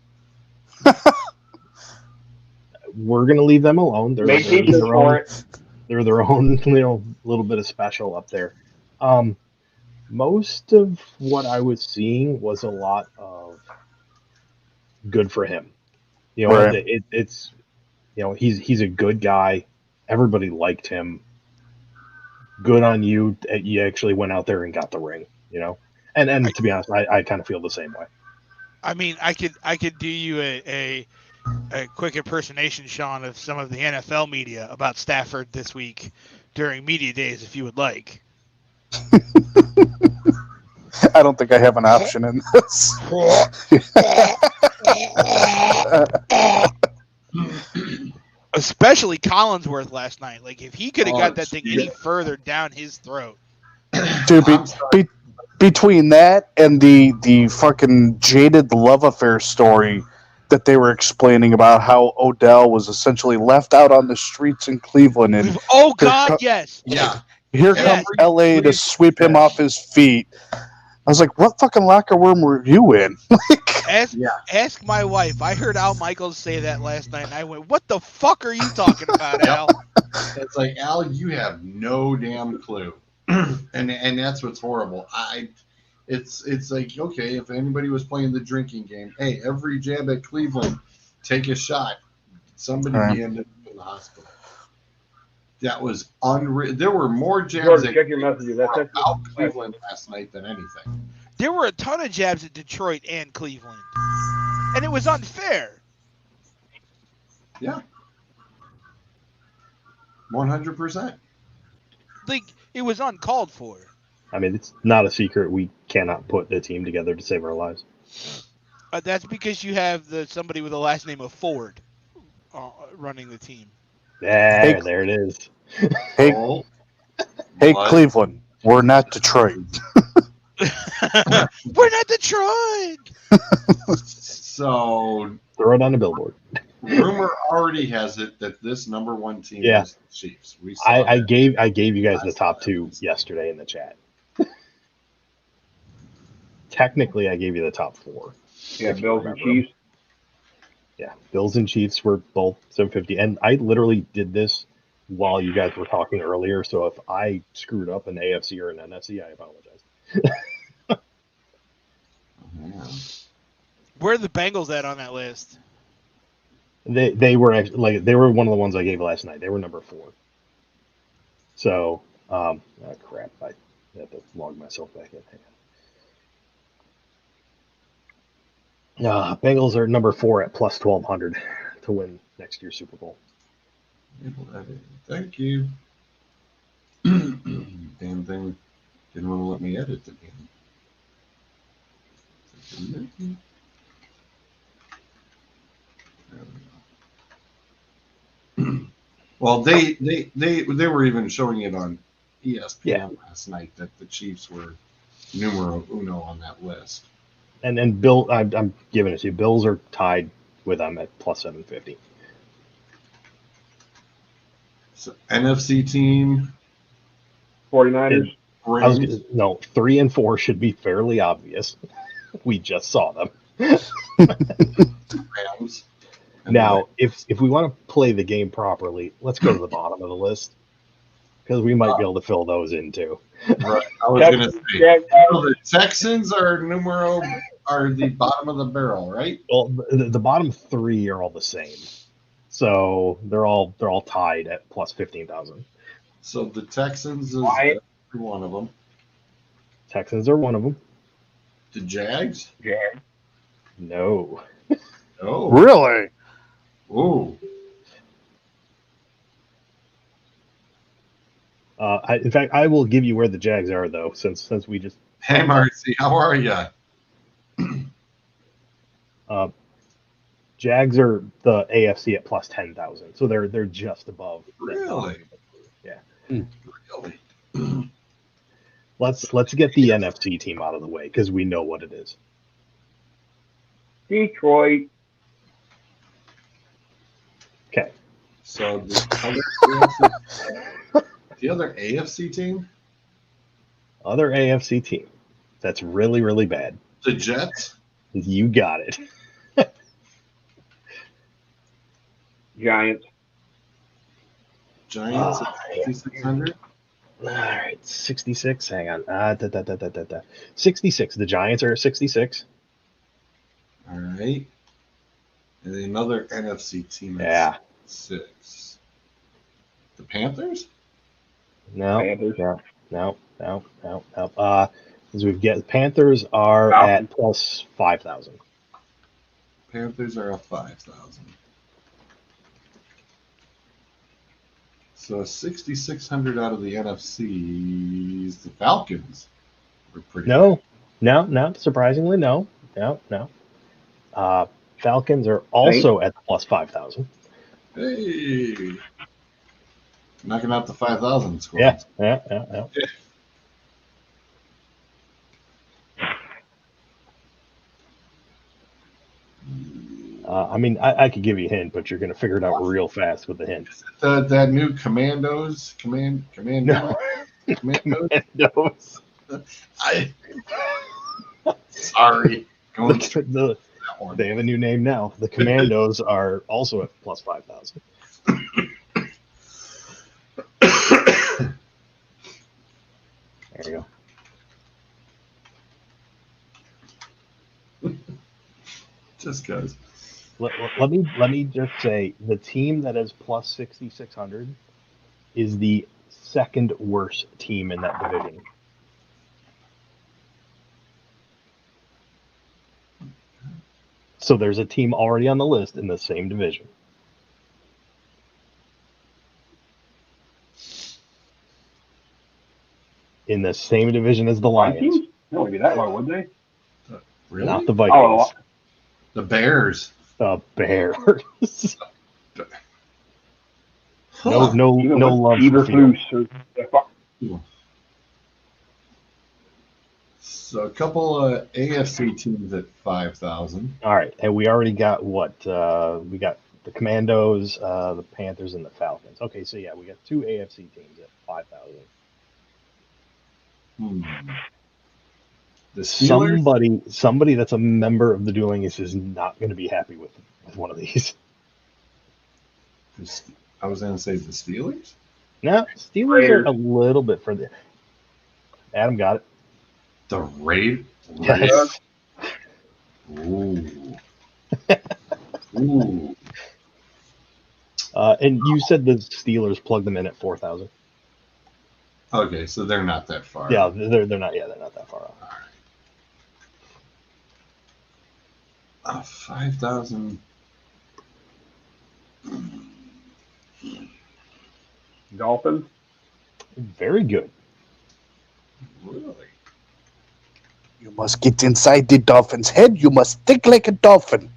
We're gonna leave them alone. They're their own little bit of special up there. Most of what I was seeing was a lot of good for him. Right. It's he's a good guy. Everybody liked him. Good on you. You actually went out there and got the ring. And to be honest, I kind of feel the same way. I mean, I could do you a quick impersonation, Sean, of some of the NFL media about Stafford this week during media days, if you would like. I don't think I have an option in this. Especially Collinsworth last night. Like, if he could have got that thing any further down his throat. Dude, between that and the fucking jaded love affair story that they were explaining about how Odell was essentially left out on the streets in Cleveland, and oh God, yes, yeah, here comes LA to sweep him off his feet. I was like, what fucking locker room were you in? Ask my wife. I heard Al Michaels say that last night, and I went, what the fuck are you talking about, Al? It's like, Al, you have no damn clue. and that's what's horrible. It's like, okay, if anybody was playing the drinking game, hey, every jab at Cleveland, take a shot. Somebody be ended up in the hospital. That was unreal. There were more jabs check your messages. about Cleveland last night than anything. There were a ton of jabs at Detroit and Cleveland, and it was unfair. Yeah, 100%. Like, it was uncalled for. I mean, it's not a secret we cannot put the team together to save our lives. That's because you have somebody with the last name of Ford running the team. Yeah, there it is. Hey, Cleveland, we're not Detroit. We're not Detroit. So throw it on a billboard. Rumor already has it that this number one team is the Chiefs. I gave you guys the top two yesterday in the chat. Technically, I gave you the top four. Yeah, Bills and Chiefs. Yeah, Bills and Chiefs were both 750, and I literally did this while you guys were talking earlier. So if I screwed up an AFC or an NFC, I apologize. Where are the Bengals at on that list? They were actually, they were one of the ones I gave last night. They were number 4. So crap, I have to log myself back in. Bengals are number 4 at plus 1,200 to win next year's Super Bowl. Thank you. Damn thing didn't want to let me edit the game. Well, they were even showing it on ESPN last night that the Chiefs were numero uno on that list. And Bill, I'm giving it to you. Bills are tied with them at plus 750. So NFC team, 49ers. No, 3 and 4 should be fairly obvious. We just saw them. Rams. Now, if we want to play the game properly, let's go to the bottom of the list because we might be able to fill those in too. Right. I was going to say the Texans are the bottom of the barrel, right? Well, the bottom 3 are all the same, so they're all tied at plus 15,000. So the Texans is one of them. Texans are one of them. The Jags? No. Oh. Really? Ooh. In fact, I will give you where the Jags are, though, since we just. Hey, Marcy, how are you? Jags are the AFC at plus 10,000, so they're just above. Really? Yeah. Really? Let's get the NFC team out of the way because we know what it is. Detroit. Okay. So the other AFC team? Other AFC team that's really, really bad. The Jets? You got it. Giants. Giants at 6,600? All right, 66. Hang on. 66. The Giants are at 66. All right. And another NFC team at Yeah. 6. The Panthers? No. Panthers. No. As we've got Panthers are at plus 5,000. Panthers are at 5,000. So 6,600 out of the NFCs. The Falcons were pretty No. Surprisingly, no. Falcons are also at plus 5,000. Hey. Knocking out the 5,000 score. Yeah. I could give you a hint, but you're going to figure it out real fast with the hint. That new Commandos? No. Commandos? Sorry. They have a new name now. The Commandos are also at plus 5,000. There you go. Just because. Let me just say the team that is plus 6,600 is the second worst team in that division. So there's a team already on the list in the same division. In the same division as the Lions. Vikings? That wouldn't be that low, would they? Really? Not the Vikings. The Bears. The Bears. No love for Field. So a couple of AFC teams at 5,000. All right, and we already got what? We got the Commandos, the Panthers, and the Falcons. Okay, so yeah, we got 2 AFC teams at 5,000. The Steelers? Somebody that's a member of the Dueling is not going to be happy with one of these. I was going to say the Steelers? No, Steelers are a little bit further. Adam got it. The Raiders? Yes. Ooh. Ooh. And you said the Steelers plugged them in at 4,000. Okay, so they're not that far. Yeah, they're not. Yeah, they're not that far off. All right. 5,000. Dolphins. Very good. Really? You must get inside the dolphin's head. You must think like a dolphin.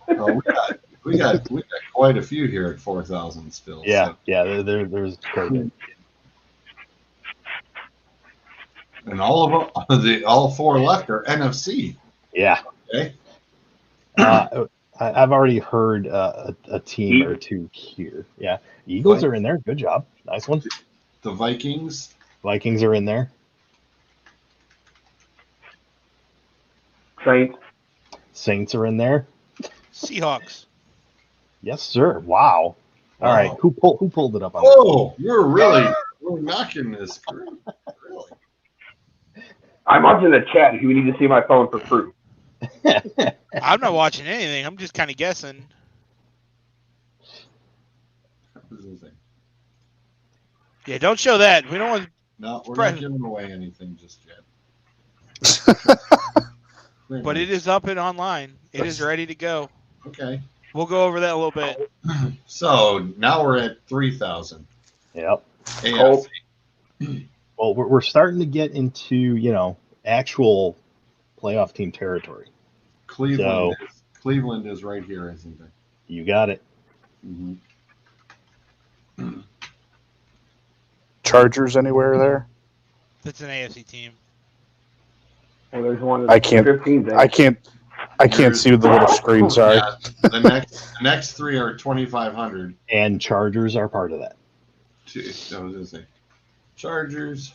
Oh, we got quite a few here at 4,000 still. Yeah, so. yeah. There's quite a bit. And all 4 left are NFC. Yeah. Okay. I've already heard a team or 2 here. Yeah, Eagles are in there. Good job. Nice one. The Vikings. Vikings are in there. Saints are in there. Seahawks. Yes, sir. Wow. All right. Who pulled it up? We're knocking this through. Really? I'm watching the chat. You need to see my phone for proof. I'm not watching anything. I'm just kind of guessing. Yeah, don't show that. We don't want. No, we're not giving away anything just yet. But it is up and online. It is ready to go. Okay. We'll go over that a little bit. So now we're at 3,000. Yep. AFC. Well, we're starting to get into, actual playoff team territory. Cleveland is right here, isn't it? You got it. Mm-hmm. Chargers anywhere there? That's an AFC team. Well, there's one. I can't. 15 I can't see the little screen. Sorry. Yeah, the next three are 2,500. And Chargers are part of that. I was gonna say Chargers.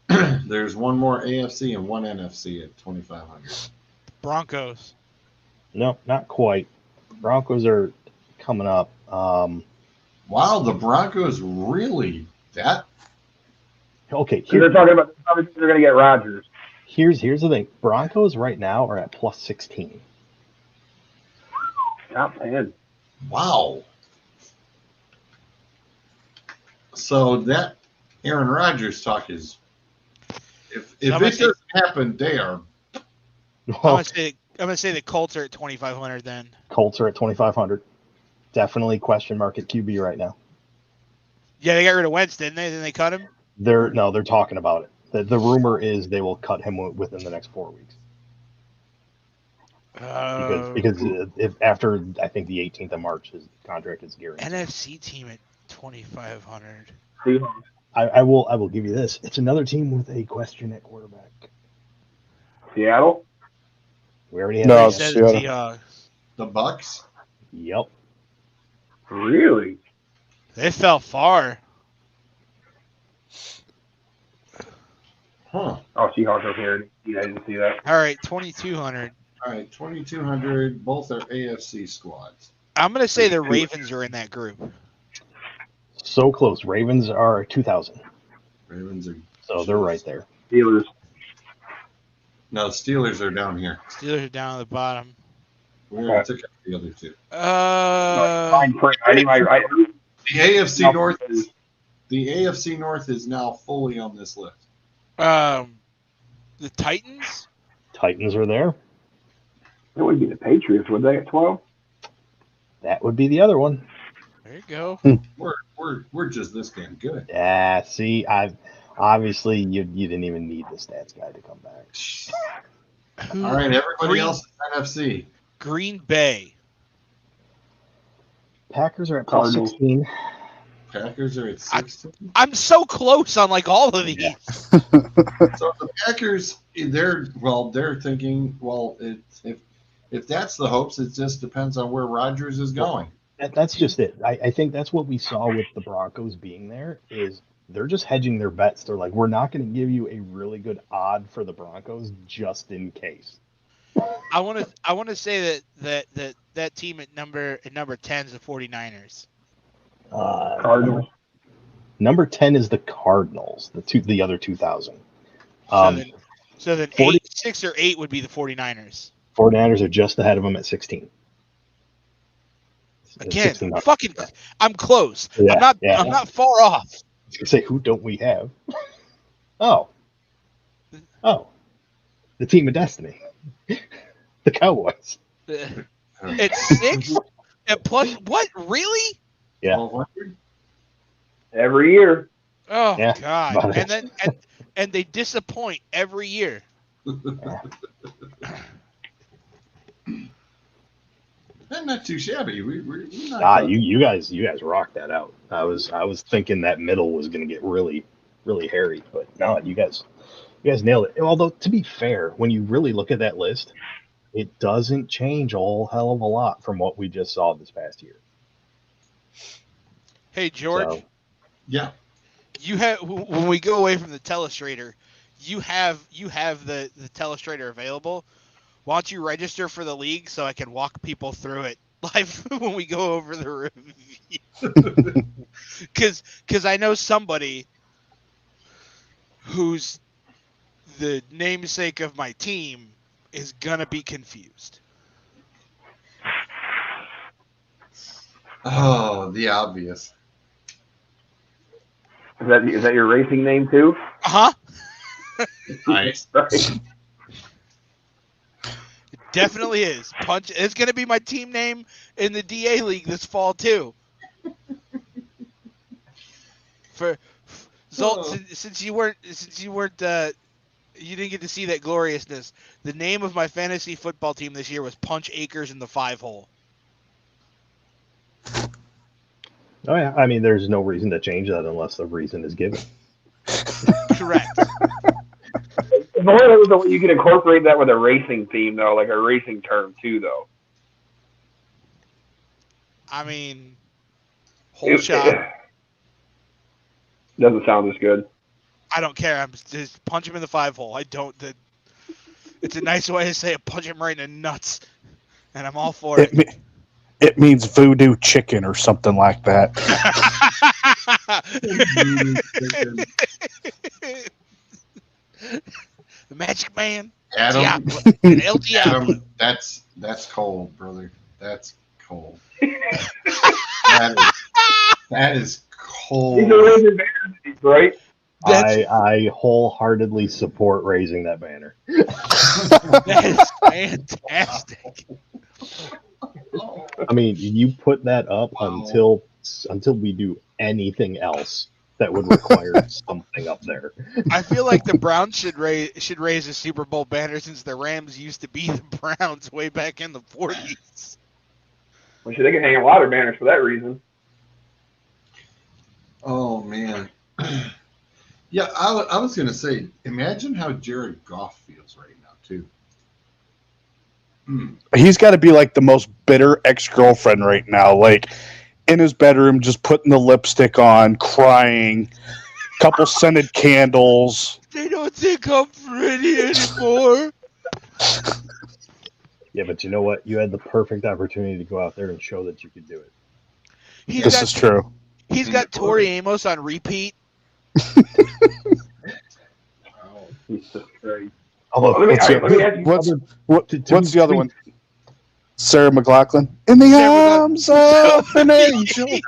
There's one more AFC and one NFC at 2,500. Broncos. No, not quite. Broncos are coming up. Wow, the Broncos really that? Okay, they're talking about they're going to get Rodgers. Here's the thing. Broncos right now are at plus 16. Top 10. Wow. So that Aaron Rodgers talk is if it doesn't happen, they are. I'm gonna say the Colts are at 2,500 then. Colts are at 2,500. Definitely question mark at QB right now. Yeah, they got rid of Wentz, didn't they? Then they cut him. They're talking about it. The rumor is they will cut him within the next 4 weeks. Because if after I think the 18th of March his contract is guaranteed. NFC team at 2,500. I will give you this. It's another team with a question at quarterback. Seattle. We already have Seattle. The Bucks. Yep. Really? They fell far. Huh. Oh, Seahawks are here. Yeah, I didn't see that. All right, 2,200. All right, 2,200. Both are AFC squads. I'm gonna say the Ravens are in that group. So close. Ravens are 2,000. Ravens are. So they're right there. Steelers. No, Steelers are down here. Steelers are down at the bottom. We're going to take out the other two. The AFC North. The AFC North is now fully on this list. The Titans. Titans are there. It would be the Patriots. Would they at 12? That would be the other one. There you go. We're just this damn good. Yeah. See, obviously you didn't even need the stats guy to come back. All right, everybody else is NFC. Green Bay. Packers are at plus 16. Packers are at 16. I'm so close on like all of these. Yeah. So the Packers, they're thinking, well, if that's the hopes, it just depends on where Rodgers is going. That's just it. I think that's what we saw with the Broncos being there is they're just hedging their bets. They're like, we're not going to give you a really good odd for the Broncos just in case. I want to say that team at number 10 is the 49ers. Cardinals. Number 10 is the Cardinals. The other 2,000. So then 6 or 8 would be the 49ers. 49ers are just ahead of them at 16. Again, I'm close. Yeah, I'm not far off. I was gonna say, who don't we have? Oh, the team of destiny, the Cowboys. It's 6 and plus what? Really? Yeah. 1,200? Every year. Oh Yeah, God! And then and they disappoint every year. That's not too shabby. We're not you guys rocked that out. I was thinking that middle was going to get really, really hairy, but no, you guys nailed it. Although to be fair, when you really look at that list, it doesn't change a whole hell of a lot from what we just saw this past year. Hey George. So, yeah. You have when we go away from the telestrator, you have the telestrator available. Why don't you register for the league so I can walk people through it live when we go over the review? Because I know somebody who's the namesake of my team is gonna be confused. Oh, the obvious. Is that your racing name too? Uh-huh. Nice. Right. Definitely is. Punch. It's going to be my team name in the DA League this fall, too. Zolt, since you weren't you didn't get to see that gloriousness. The name of my fantasy football team this year was Punch Acres in the 5-hole. Oh yeah, I mean, there's no reason to change that unless the reason is given. Correct. You can incorporate that with a racing theme, though, like a racing term, too, though. I mean, whole shot. Doesn't sound as good. I don't care. I'm just punch him in the 5-hole. I don't. It's a nice way to say it. Punch him right in the nuts, and I'm all for it. It means voodoo chicken or something like that. The Magic Man. Adam, El Diablo. Adam, that's cold, brother. That's cold. that is cold. These are raising banners, right? I wholeheartedly support raising that banner. That is fantastic. I mean, you put that up until we do anything else that would require something up there. I feel like the Browns should raise a Super Bowl banner since the Rams used to be the Browns way back in the 40s. Well, they can hang a lot of banners for that reason. Oh man. Yeah, I was gonna say, imagine how Jared Goff feels right now too. He's got to be like the most bitter ex-girlfriend right now, like in his bedroom, just putting the lipstick on, crying, couple scented candles. They don't think I'm pretty anymore. Yeah, but you know what? You had the perfect opportunity to go out there and show that you could do it. This is true. He's got Tori Amos on repeat. Jesus Christ. Although, Let me ask you. What's the other one? Sarah McLachlan. In the arms of an angel. To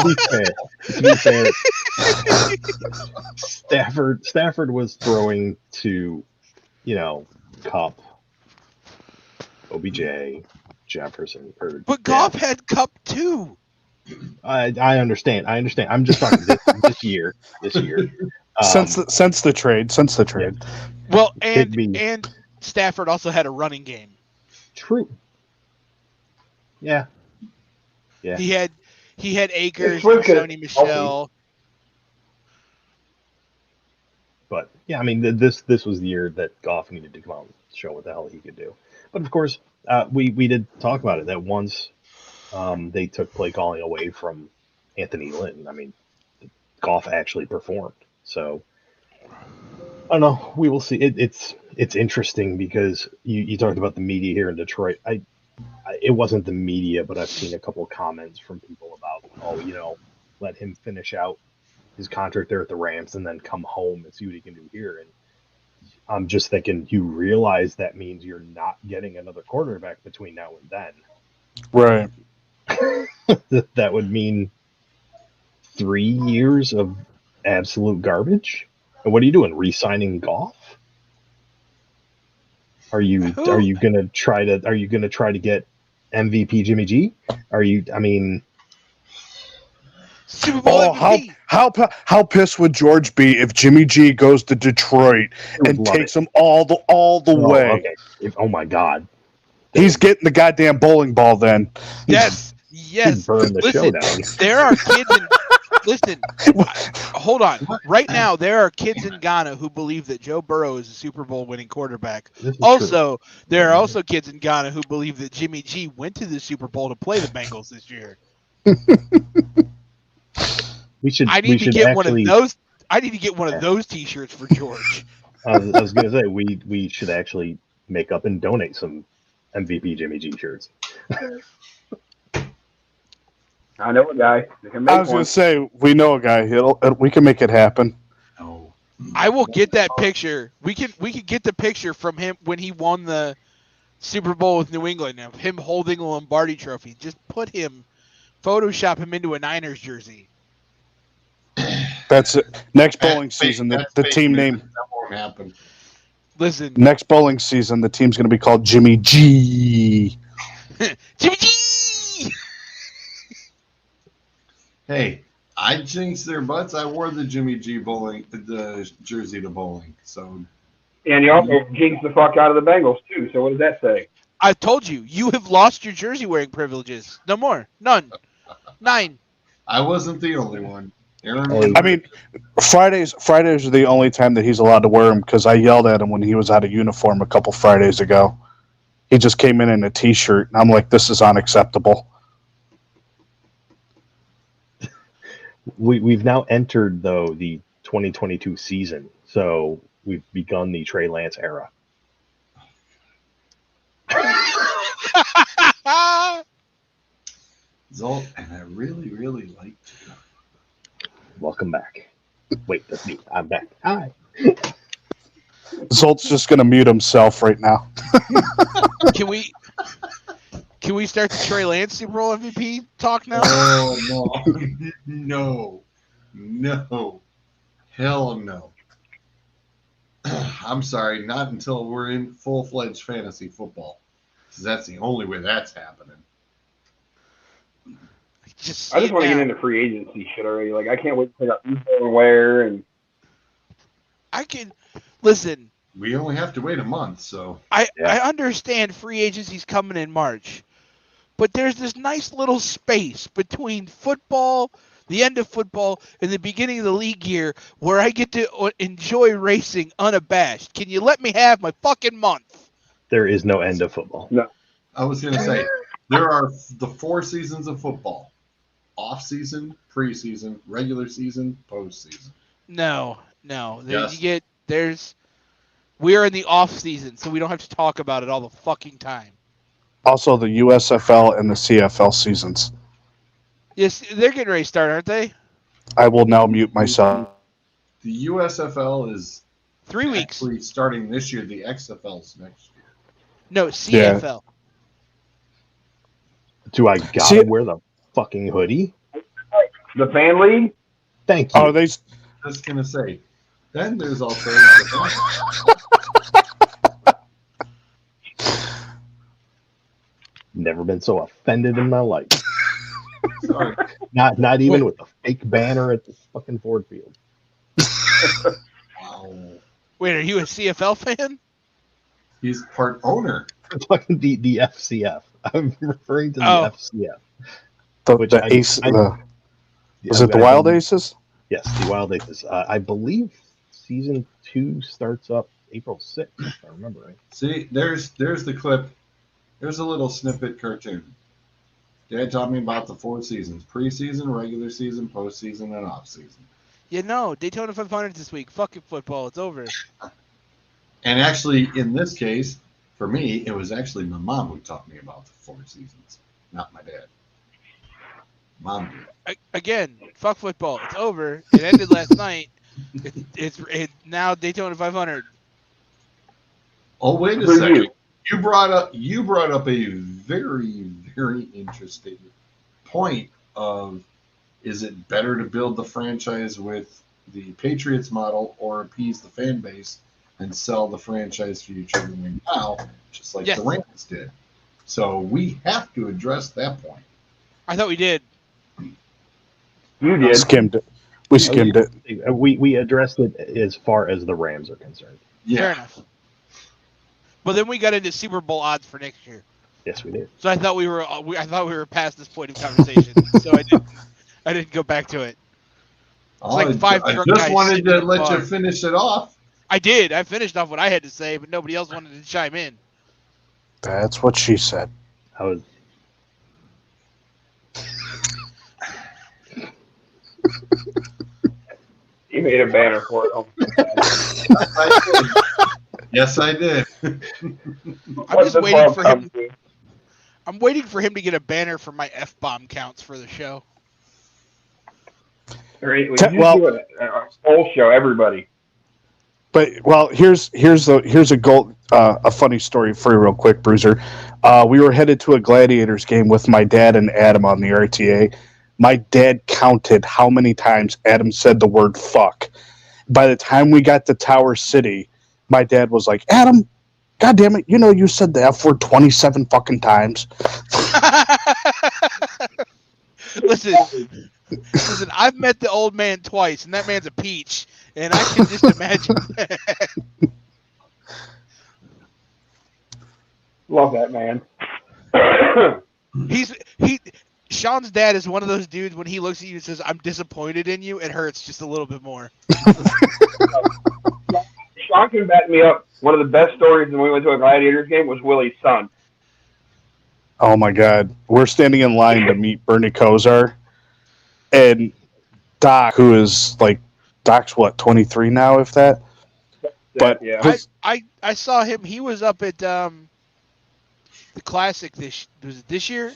be fair, Stafford was throwing to, Cup, OBJ, Jefferson. But Goff had Cup too. I understand. I'm just talking this year. Since the trade. Yeah. Well, and Stafford also had a running game. True. Yeah. He had Akers, Sony Michel. But yeah, I mean, this was the year that Goff needed to come out and show what the hell he could do. But of course, we did talk about it that once they took play calling away from Anthony Lynn. I mean, Goff actually performed. So I don't know. We will see. It's interesting because you talked about the media here in Detroit. It wasn't the media, but I've seen a couple of comments from people about, let him finish out his contract there at the Rams and then come home and see what he can do here. And I'm just thinking, you realize that means you're not getting another quarterback between now and then. Right. That would mean 3 years of absolute garbage. And what are you doing? Re-signing Goff? Are you gonna try to get MVP Jimmy G? Super Bowl MVP. How pissed would George be if Jimmy G goes to Detroit and takes him all the way? Okay. Oh my God. He's getting the goddamn bowling ball then. Yes. Burn the show down. There are kids listen, hold on. Right now, there are kids in Ghana who believe that Joe Burrow is a Super Bowl winning quarterback. Also, there are also kids in Ghana who believe that Jimmy G went to the Super Bowl to play the Bengals this year. I need to get one of those T-shirts for George. I was going to say we should actually make up and donate some MVP Jimmy G shirts. I know a guy. I was going to say, we know a guy. We can make it happen. Oh. I will get that picture. We could get the picture from him when he won the Super Bowl with New England of him holding a Lombardi trophy. Just Photoshop him into a Niners jersey. That's it. Next bowling season, the team name. That won't happen. Listen. Next bowling season, the team's going to be called Jimmy G. Jimmy G! Hey, I jinxed their butts. I wore the Jimmy G bowling, the jersey to bowling. So, And you also jinxed the fuck out of the Bengals too. So what does that say? I told you, you have lost your jersey wearing privileges. No more. None. 9. I wasn't the only one. I mean, Fridays are the only time that he's allowed to wear them because I yelled at him when he was out of uniform a couple Fridays ago. He just came in a T-shirt, and I'm like, this is unacceptable. We've now entered, though, the 2022 season, so we've begun the Trey Lance era. Zolt, and I really, really liked you. Welcome back. Wait, that's me. I'm back. Hi. Zolt's just going to mute himself right now. Can we start the Trey Lance Super Bowl MVP talk now? Oh, no. No. Hell no. I'm sorry, not until we're in full-fledged fantasy football. Because that's the only way that's happening. I just want to get into free agency shit already. Like, I can't wait to figure out who's going where. And I can listen. We only have to wait a month, so. I understand free agency's coming in March, but there's this nice little space between football, the end of football, and the beginning of the league year where I get to enjoy racing unabashed. Can you let me have my fucking month? There is no end of football. No. I was going to say, there are the 4 seasons of football. Off-season, preseason, regular season, postseason. No. Yes. We are in the off season, so we don't have to talk about it all the fucking time. Also, the USFL and the CFL seasons. Yes, they're getting ready to start, aren't they? I will now mute myself. The USFL is 3 weeks. actually starting this year. The XFL's next year. No, CFL. Do I gotta wear the fucking hoodie? the fan league? Thank you. Oh, they. Just going to say, then there's also. Never been so offended in my life. Sorry. Not even with a fake banner at the fucking Ford Field. Wow. Wait, are you a CFL fan? He's part owner. I'm talking the FCF. I'm referring to the FCF. The Ace. Was it the Wild Aces? Yes, the Wild Aces. I believe season 2 starts up April 6th, if I remember right. See, there's the clip. There's a little snippet cartoon. Dad taught me about the 4 seasons: preseason, regular season, postseason, and off season. You know, Daytona 500 this week. Fuck it, football. It's over. And actually, in this case, for me, it was actually my mom who taught me about the 4 seasons, not my dad. Mom did. Again, fuck football. It's over. It ended last night. It's now Daytona 500. Oh, wait a second. You brought up a very, very interesting point of, is it better to build the franchise with the Patriots model or appease the fan base and sell the franchise future now, just like the Rams did? So we have to address that point. I thought we did. You did. Skimmed it. We skimmed it. We addressed it as far as the Rams are concerned. Yeah. Fair enough. But then we got into Super Bowl odds for next year. Yes, we did. So I thought we were past this point of conversation. So I didn't go back to it. I just wanted to let you finish it off. I did. I finished off what I had to say, but nobody else wanted to chime in. That's what she said. I was. You made a banner for it. Oh, yes, I did. I'm just waiting for him. I'm waiting for him to get a banner for my F-bomb counts for the show. Well, do a whole show, everybody. But here's a goal, a funny story for you, real quick, Bruiser. We were headed to a Gladiators game with my dad and Adam on the RTA. My dad counted how many times Adam said the word "fuck." By the time we got to Tower City, my dad was like, "Adam, God damn it, you said the F word 27 fucking times." Listen, Listen, I've met the old man twice, and that man's a peach, and I can just imagine that. Love that man. Sean's dad is one of those dudes when he looks at you and says, "I'm disappointed in you," it hurts just a little bit more. Sean can back me up. One of the best stories when we went to a Gladiators game was Willie's son. Oh my God. We're standing in line to meet Bernie Kosar. And Doc, who is like, Doc's what, 23 now, if that? But yeah. I saw him. He was up at the Classic this year?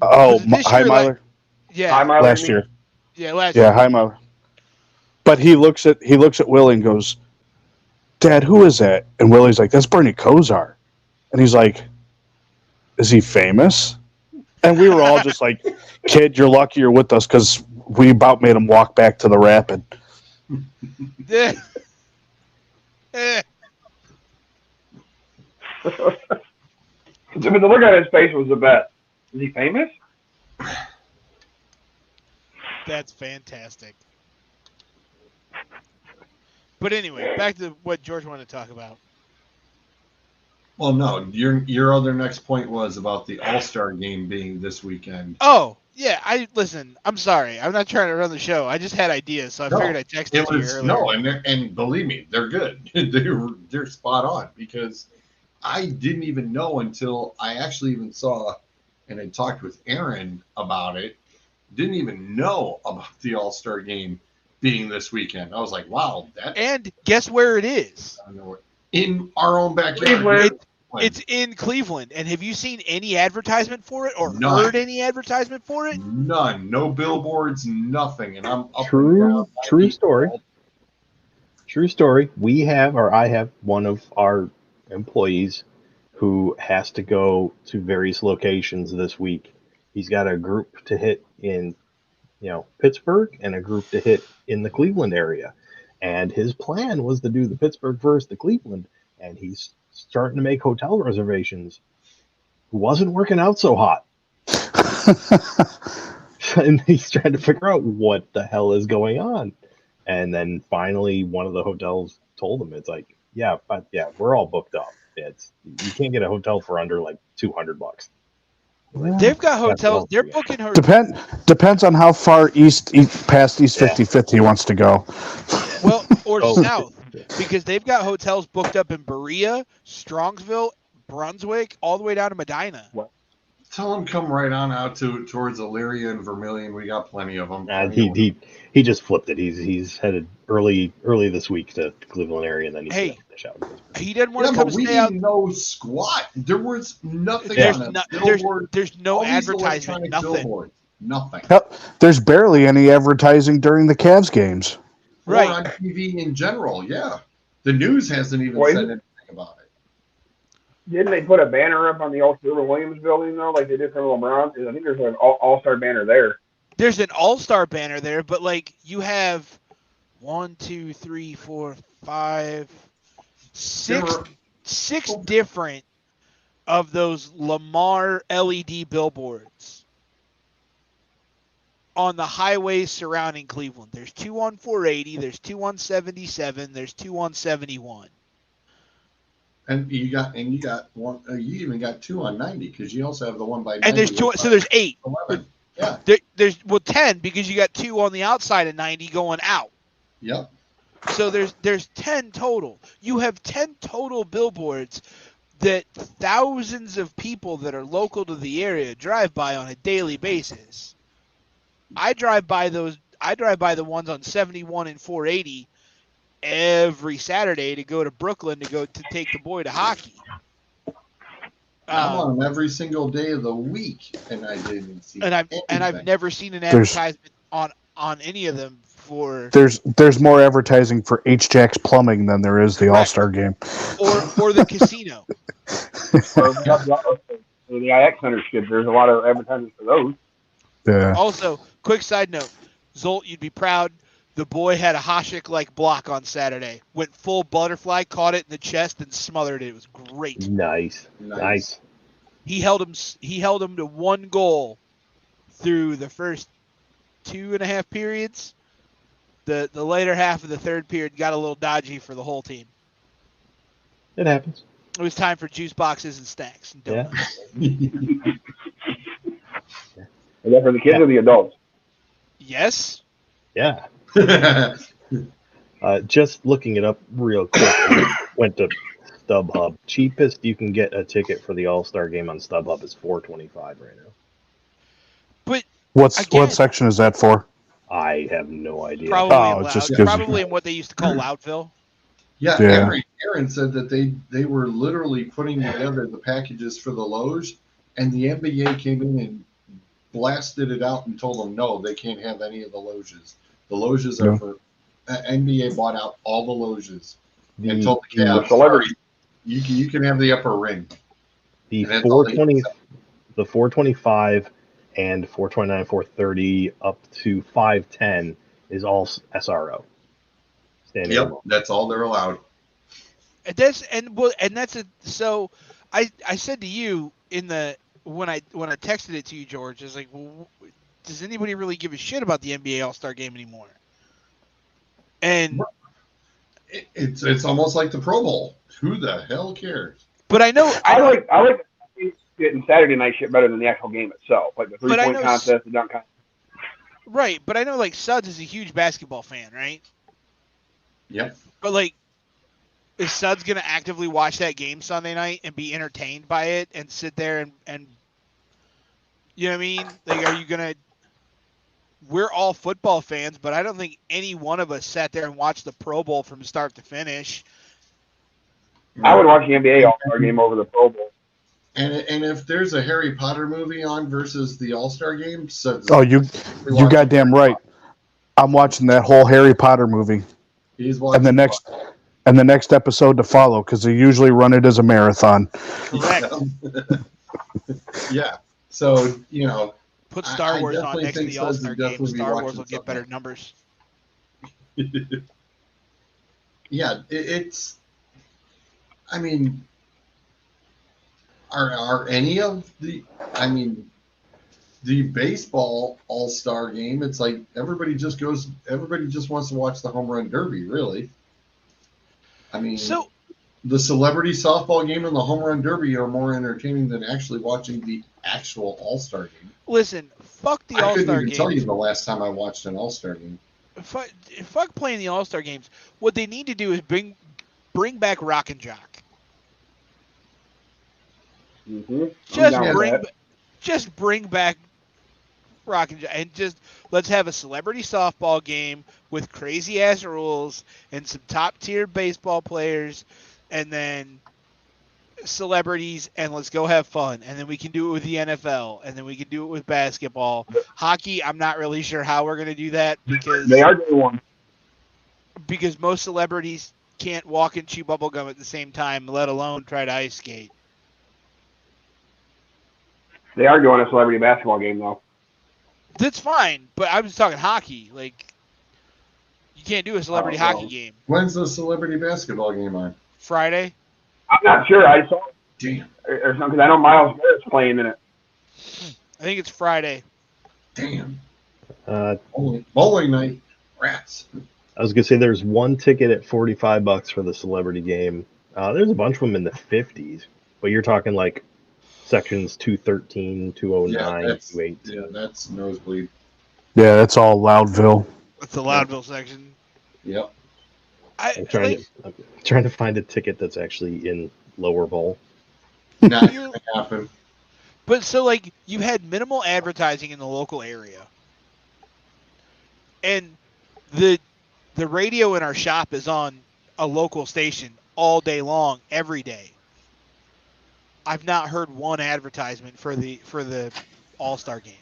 Oh, this High year, Miler? Yeah. High Miler, Last year. Yeah, last year. Yeah, High Miler. But he looks at Willie and goes, "Dad, who is that?" And Willie's like, "That's Bernie Kosar." And he's like, "Is he famous?" And we were all just like, "Kid, you're lucky you're with us because we about made him walk back to the Rapid." Yeah. But the look on his face was the best. Is he famous? That's fantastic. But anyway, back to what George wanted to talk about. Well, no, your other next point was about the All-Star game being this weekend. Oh, yeah. Listen, I'm sorry. I'm not trying to run the show. I just had ideas, so I figured I'd text it to you earlier. No, and believe me, they're good. they're spot on because I didn't even know until I actually even saw and I talked with Aaron about it. Didn't even know about the All-Star game being this weekend. I was like, wow. And guess where it is? In our own backyard. It's in Cleveland. And have you seen any advertisement for it or None. heard any advertisement for it? None. No billboards, nothing. And I'm up True story. True story. I have one of our employees who has to go to various locations this week. He's got a group to hit in, Pittsburgh and a group to hit in the Cleveland area. And his plan was to do the Pittsburgh versus the Cleveland. And he's starting to make hotel reservations. Wasn't working out so hot. And he's trying to figure out what the hell is going on. And then finally one of the hotels told him, it's like, yeah, we're all booked up. You can't get a hotel for under like $200. They've got hotels. They're booking hotels. Depends on how far east past East 55th he wants to go. Well, or south, because they've got hotels booked up in Berea, Strongsville, Brunswick, all the way down to Medina. What? Tell him come right on out towards Elyria and Vermilion. We got plenty of them. He just flipped it. He's headed early this week to Cleveland area, and then he's gonna finish out. He didn't want to come stay out. We didn't know squat. There was nothing. There's no advertisement. Nothing. Nothing. Yep. There's barely any advertising during the Cavs games. Right. Or on TV in general. Yeah. The news hasn't even said anything about it. Didn't they put a banner up on the old Silver Williams building, though, like they did for LeBron? I think there's an all-star banner there. There's an all-star banner there, but, you have 1, 2, 3, 4, 5, 6 different of those Lamar LED billboards on the highways surrounding Cleveland. There's 2 on 480, there's 2 on 77, there's 2 on 71. And you got one. You even got 2 on 90 because you also have the one by 90. And there's 2. So there's 8. 11. Yeah. There's 10 because you got 2 on the outside of 90 going out. Yep. So there's 10 total. You have 10 total billboards that thousands of people that are local to the area drive by on a daily basis. I drive by the ones on 71 and 480 every Saturday to go to Brooklyn to take the boy to hockey. I'm on them every single day of the week, and I didn't see. And I've never seen an advertisement on any of them for. There's more advertising for H-Jack's Plumbing than there is the All-Star game, or the casino. The IX Center skids. There's a lot of advertisements for those. Yeah. Also, quick side note, Zolt, you'd be proud. The boy had a Hasek-like block on Saturday. Went full butterfly, caught it in the chest, and smothered it. It was great. Nice. He held him to 1 goal through the first 2.5 periods. The later half of the third period got a little dodgy for the whole team. It happens. It was time for juice boxes and snacks and donuts. Is that for the kids or the adults? Yes. Yeah. Just looking it up real quick. Went to StubHub. Cheapest you can get a ticket for the All-Star game on StubHub is $4.25 right now. But what again, section is that for? I have no idea. Probably in what they used to call Loudville. Yeah, Aaron said that they were literally putting together the packages for the loge, and the NBA came in and blasted it out and told them, no, they can't have any of the loges. The loges are for NBA bought out all the loges and told the Cavs, sorry, you can have the upper ring. The 425 and 429, 430 up to 510 is all SRO. Yep, that's all they're allowed. So I said to you when I texted it to you, George, is like, well, does anybody really give a shit about the NBA All-Star Game anymore? And it's almost like the Pro Bowl. Who the hell cares? But I like getting Saturday night shit better than the actual game itself, like the 3-point contest, the dunk contest. Right, but I know like Suds is a huge basketball fan, right? Yep. But like, is Suds gonna actively watch that game Sunday night and be entertained by it and sit there and you know what I mean? Like, are you gonna? We're all football fans, but I don't think any one of us sat there and watched the Pro Bowl from start to finish. I would watch the NBA All-Star game over the Pro Bowl. And if there's a Harry Potter movie on versus the All-Star game, you goddamn right. I'm watching that whole Harry Potter movie. He's watching and the next episode to follow, because they usually run it as a marathon. Correct. Yeah. So, put Star Wars on next to the All-Star game. Star Wars will get better numbers. Yeah, it's. I mean, are any of the? I mean, the baseball All-Star game. It's like everybody just wants to watch the home run derby. Really. I mean, the celebrity softball game and the home run derby are more entertaining than actually watching the actual All-Star game. Listen, fuck the All-Star game. I couldn't even tell you the last time I watched an All-Star game. Fuck playing the All-Star games. What they need to do is bring back Rock and Jock. Mm-hmm. Just bring back Rock and Jock, and just let's have a celebrity softball game with crazy ass rules and some top tier baseball players, and then celebrities, and let's go have fun. And then we can do it with the NFL, and then we can do it with basketball. Hockey, I'm not really sure how we're going to do that because they are doing one. Because most celebrities can't walk and chew bubble gum at the same time, let alone try to ice skate. They are doing a celebrity basketball game though. That's fine, but I was talking hockey. Like, you can't do a celebrity hockey game. When's the celebrity basketball game on? Friday. I'm not sure. I saw. Damn. Or something. I know Miles Garrett's playing in it. I think it's Friday. Damn. Bowling night. Rats. I was gonna say there's one ticket at $45 for the celebrity game. There's a bunch of them in the 50s, but you're talking like sections 213, 209, 218. Yeah, that's nosebleed. Yeah, that's all Loudville. That's the Loudville section. Yep. I'm trying to find a ticket that's actually in lower bowl. Not gonna happen. But so like you had minimal advertising in the local area, and the radio in our shop is on a local station all day long, every day. I've not heard one advertisement for the All-Star game.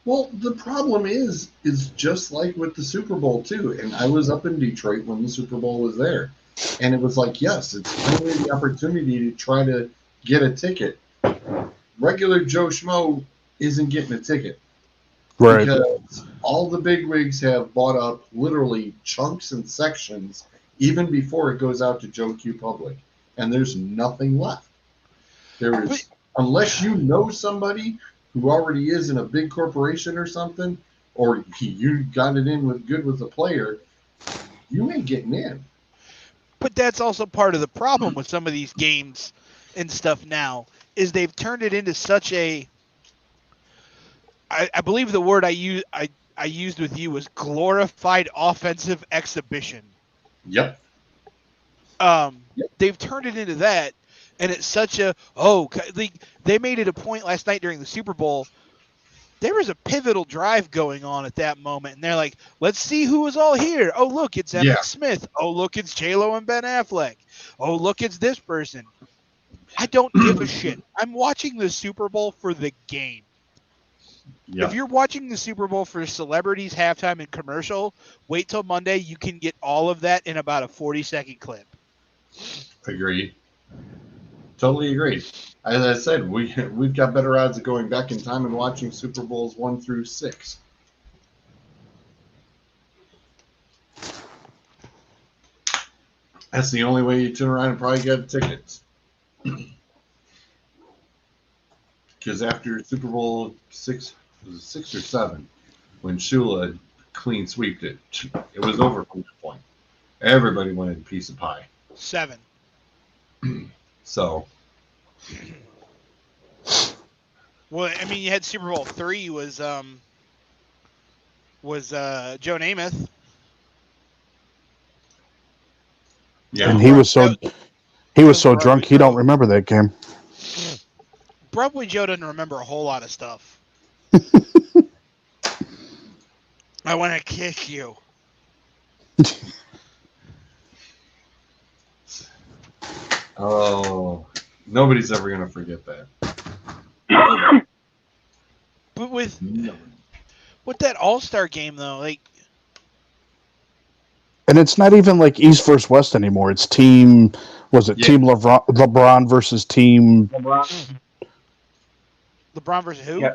Well, the problem is just like with the Super Bowl too. And I was up in Detroit when the Super Bowl was there, and it was like, yes, it's finally the opportunity to try to get a ticket. Regular Joe Schmo isn't getting a ticket, right? Because all the bigwigs have bought up literally chunks and sections even before it goes out to Joe Q Public, and there's nothing left. There is, unless you know somebody who already is in a big corporation or something, or you got it in with the player, you ain't getting in. But that's also part of the problem with some of these games and stuff now, is they've turned it into such a, I believe the word I used with you was glorified offensive exhibition. Yep. They've turned it into that, and it's such a, they made it a point last night during the Super Bowl. There was a pivotal drive going on at that moment, and they're like, let's see who is all here. Oh, look, it's Emmitt Smith. Oh, look, it's J-Lo and Ben Affleck. Oh, look, it's this person. I don't give a shit. I'm watching the Super Bowl for the game. Yep. If you're watching the Super Bowl for celebrities, halftime, and commercial, wait till Monday. You can get all of that in about a 40-second clip. Agreed. Totally agreed. As I said, we've got better odds of going back in time and watching Super Bowls 1 through 6. That's the only way you turn around and probably get tickets. Because after Super Bowl 6, was it 6 or 7, when Shula clean sweeped it, it was over from that point. Everybody wanted a piece of pie. 7. So. Well, I mean, you had Super Bowl 3 was Joe Namath. Yeah, and he was so drunk he don't remember that game. Probably Joe doesn't remember a whole lot of stuff. I want to kiss you. Oh, nobody's ever going to forget that. But with that All-Star game, though, like... And it's not even like East versus West anymore. It's Team LeBron versus Team... LeBron versus who? Yeah,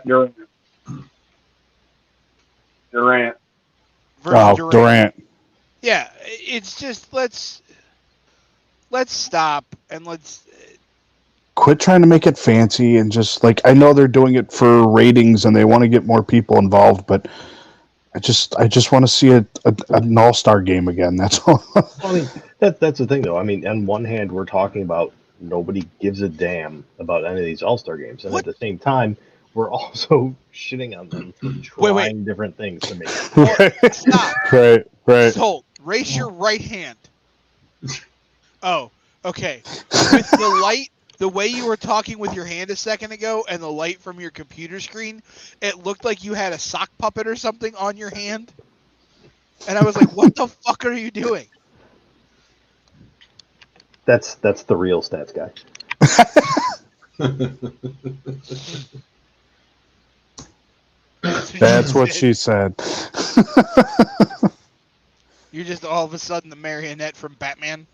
Durant. Durant. Yeah, it's just, let's stop and let's... Quit trying to make it fancy and just, like, I know they're doing it for ratings and they want to get more people involved, but I just want to see an all-star game again. That's all. I mean, that's the thing, though. I mean, on one hand, we're talking about nobody gives a damn about any of these all-star games, and at the same time, we're also shitting on them for trying different things to make it. Stop. Right. So, raise your right hand. Oh, okay. With the light, the way you were talking with your hand a second ago and the light from your computer screen, it looked like you had a sock puppet or something on your hand. And I was like, what the fuck are you doing? That's the real stats guy. That's what she said. You're just all of a sudden the marionette from Batman.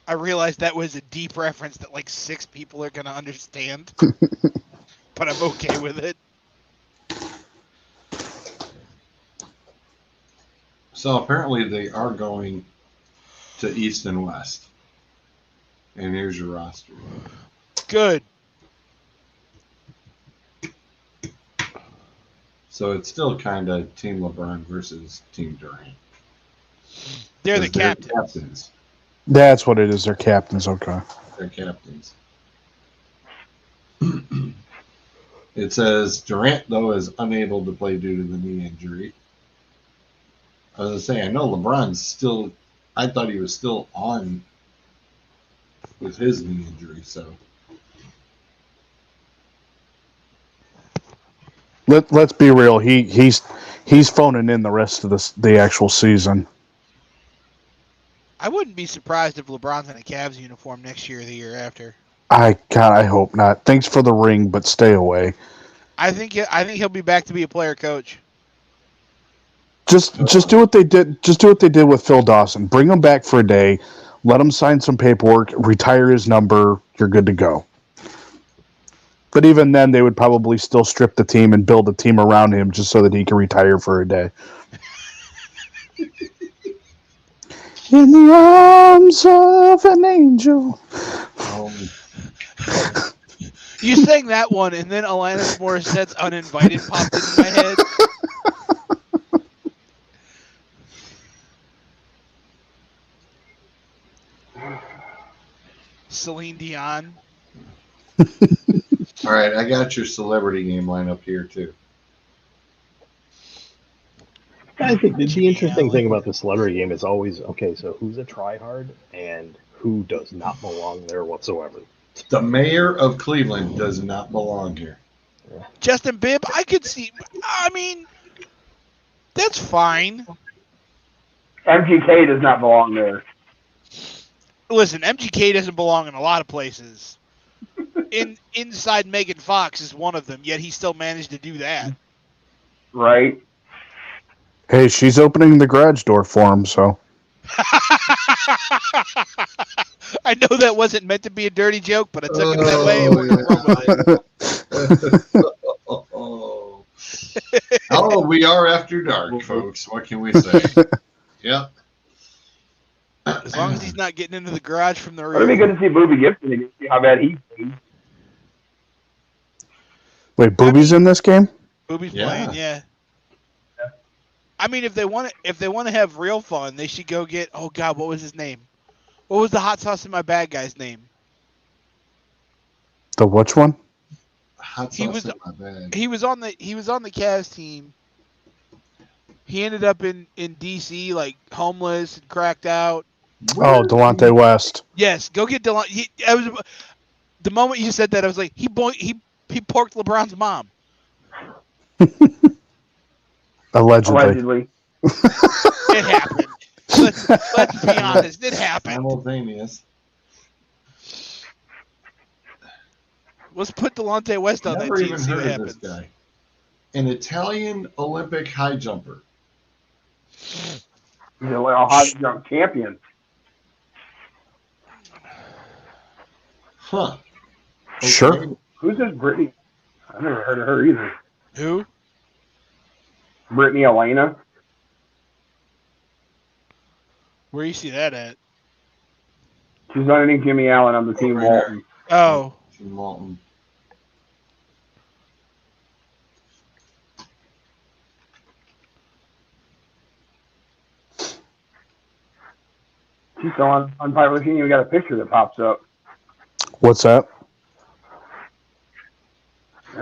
I realized that was a deep reference that like 6 people are going to understand. But I'm okay with it. So apparently they are going to East and West. And here's your roster. Good. So it's still kind of Team LeBron versus Team Durant. They're the captains. That's what it is. They're captains. Okay. They're captains. It says Durant, though, is unable to play due to the knee injury. I was going to say, I know LeBron's still... I thought he was still on with his knee injury, so... Let's be real. He's phoning in the rest of the actual season. I wouldn't be surprised if LeBron's in a Cavs uniform next year or the year after. I hope not. Thanks for the ring, but stay away. I think he'll be back to be a player coach. Just do what they did. Just do what they did with Phil Dawson. Bring him back for a day. Let him sign some paperwork. Retire his number. You're good to go. But even then, they would probably still strip the team and build a team around him just so that he can retire for a day. In the arms of an angel. You sang that one, and then Alanis Morissette's Uninvited popped into my head. Celine Dion. All right, I got your celebrity game lineup here too. I think the interesting thing about the celebrity game is always, okay, so who's a tryhard and who does not belong there whatsoever? The mayor of Cleveland does not belong here. Justin Bibb, I could see. I mean, that's fine. MGK does not belong there. Listen, MGK doesn't belong in a lot of places. Inside Megan Fox is one of them, yet he still managed to do that. Right. Hey, she's opening the garage door for him, so. I know that wasn't meant to be a dirty joke, but I took it that way, and we're going to roll with it. Oh, we are after dark, folks. What can we say? Yep. As long as he's not getting into the garage from the rear. It'd be good to see Booby Gibson again, see how bad he's doing. Wait, Booby's in this game? Booby's playing, yeah. I mean, if they want to have real fun, they should go get. Oh God, what was his name? What was the hot sauce in my bag guy's name? The which one? Hot sauce in my bag. He was on the Cavs team. He ended up in DC like homeless and cracked out. Oh, Delonte West. Yes, go get Delonte. The moment you said that, I was like, he porked LeBron's mom. Allegedly. It happened. Let's be honest. It happened. Simultaneous. Let's put Delonte West on Never that team even and see what heard of happens. this guy. An Italian Olympic high jumper. He's a high jump champion. Huh. Okay. Sure. Who's this Brittany? I've never heard of her either. Who? Brittany Elena. Where you see that at? She's underneath Jimmy Allen on the team Right Walton. Oh. From Walton. She's still on Popular King. We got a picture that pops up. What's that?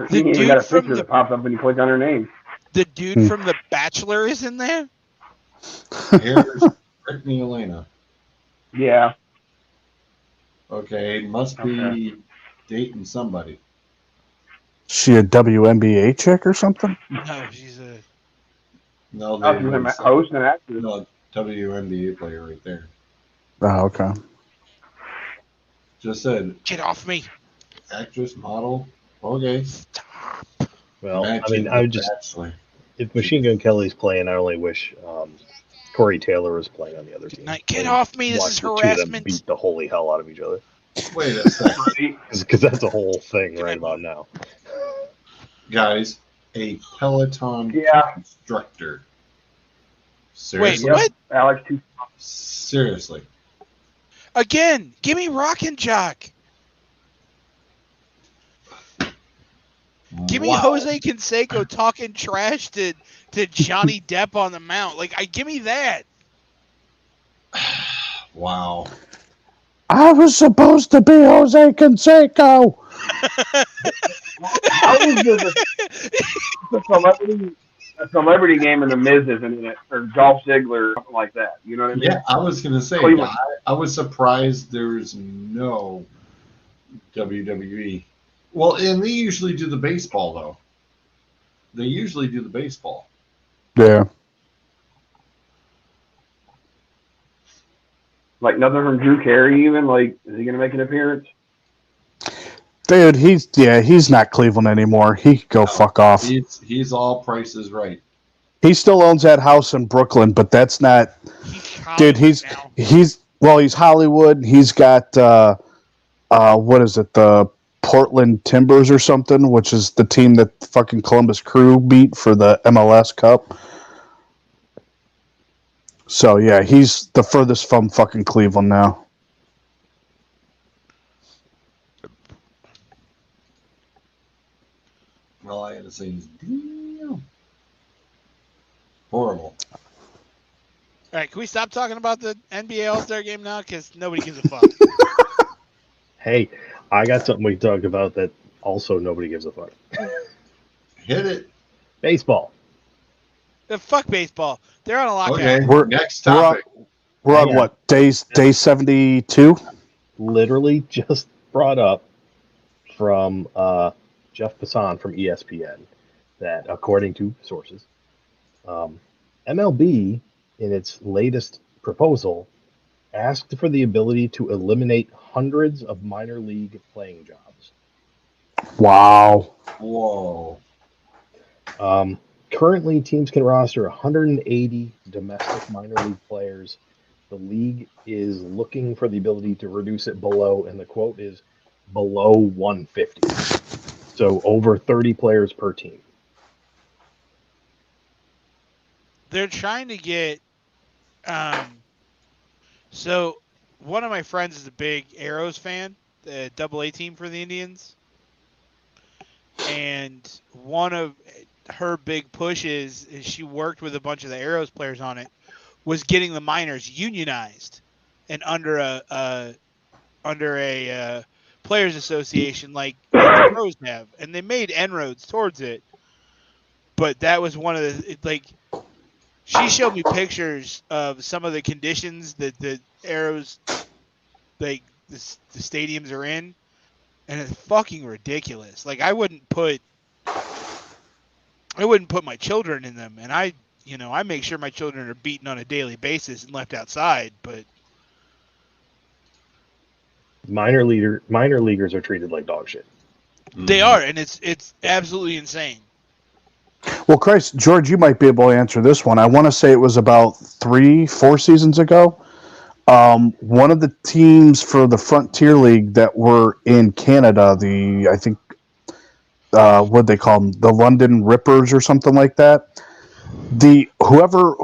The You dude got a from picture the- that pops up when you click on her name. The dude from The Bachelor is in there? Here's Brittany Elena. Yeah. Okay, must be dating somebody. She a WNBA chick or something? No, she's a. No, Oh, she's a host and actress. No, WNBA player right there. Oh, okay. Just said Get off me. actress, model. Okay. Well, I Matching mean, I would the just, Bachelor. if Machine Gun Kelly's playing, I only wish Corey Taylor was playing on the other team. Get off me. This Watch is the two of them harassment. beat the holy hell out of each other. Wait a second, Because that's a whole thing right about now. guys. A Peloton Yeah. instructor. Wait, Seriously? what? Alex too. Seriously. Again, give me Rockin' Jock. Give me Wow. Jose Canseco talking trash to Johnny Depp on the mount. Give me that. Wow. I was supposed to be Jose Canseco. How is this a celebrity game in the Miz isn't in it, or Dolph Ziggler or something like that? You know what I mean? Yeah, I was gonna say. Cleveland. I was surprised there's no WWE. Well, and they usually do the baseball though. They usually do the baseball. Yeah. Like nothing from Drew Carey even? Like, is he going to make an appearance? Dude, he's not Cleveland anymore. He could go fuck off. He's all prices right. He still owns that house in Brooklyn, but that's not. Dude, he's Hollywood. He's got what is it? The Portland Timbers or something, which is the team that fucking Columbus Crew beat for the MLS Cup. So yeah, he's the furthest from fucking Cleveland now. All I had to say is, damn. Horrible. All right, can we stop talking about the NBA All-Star Game now? Because nobody gives a fuck. Hey, I got something we talked about that also nobody gives a fuck. Hit it. Baseball. Fuck baseball. They're on a lockout. Okay, We're- next We're on, topic. we're Hang on on. what? Day 72? Literally just brought up from Jeff Passan from ESPN that, according to sources, MLB, in its latest proposal, asked for the ability to eliminate hundreds of minor league playing jobs. Wow. Whoa. Currently, teams can roster 180 domestic minor league players. The league is looking for the ability to reduce it below, and the quote is below 150. So over 30 players per team. They're trying to get. So one of my friends is a big Arrows fan, the AA team for the Indians, and one of her big pushes is she worked with a bunch of the Arrows players on it, was getting the minors unionized and under a players association like the pros have, and they made inroads towards it. But that was one of the she showed me pictures of some of the conditions that the Arrows the stadiums are in, and it's fucking ridiculous. Like I wouldn't put my children in them, and I make sure my children are beaten on a daily basis and left outside, but Minor leaguers are treated like dog shit. they are, and it's absolutely insane. Well, Christ, George, you might be able to answer this one. I want to say it was about 3-4 seasons ago. One of the teams for the Frontier League that were in Canada, what they call them, the London Rippers or something like that. Whoever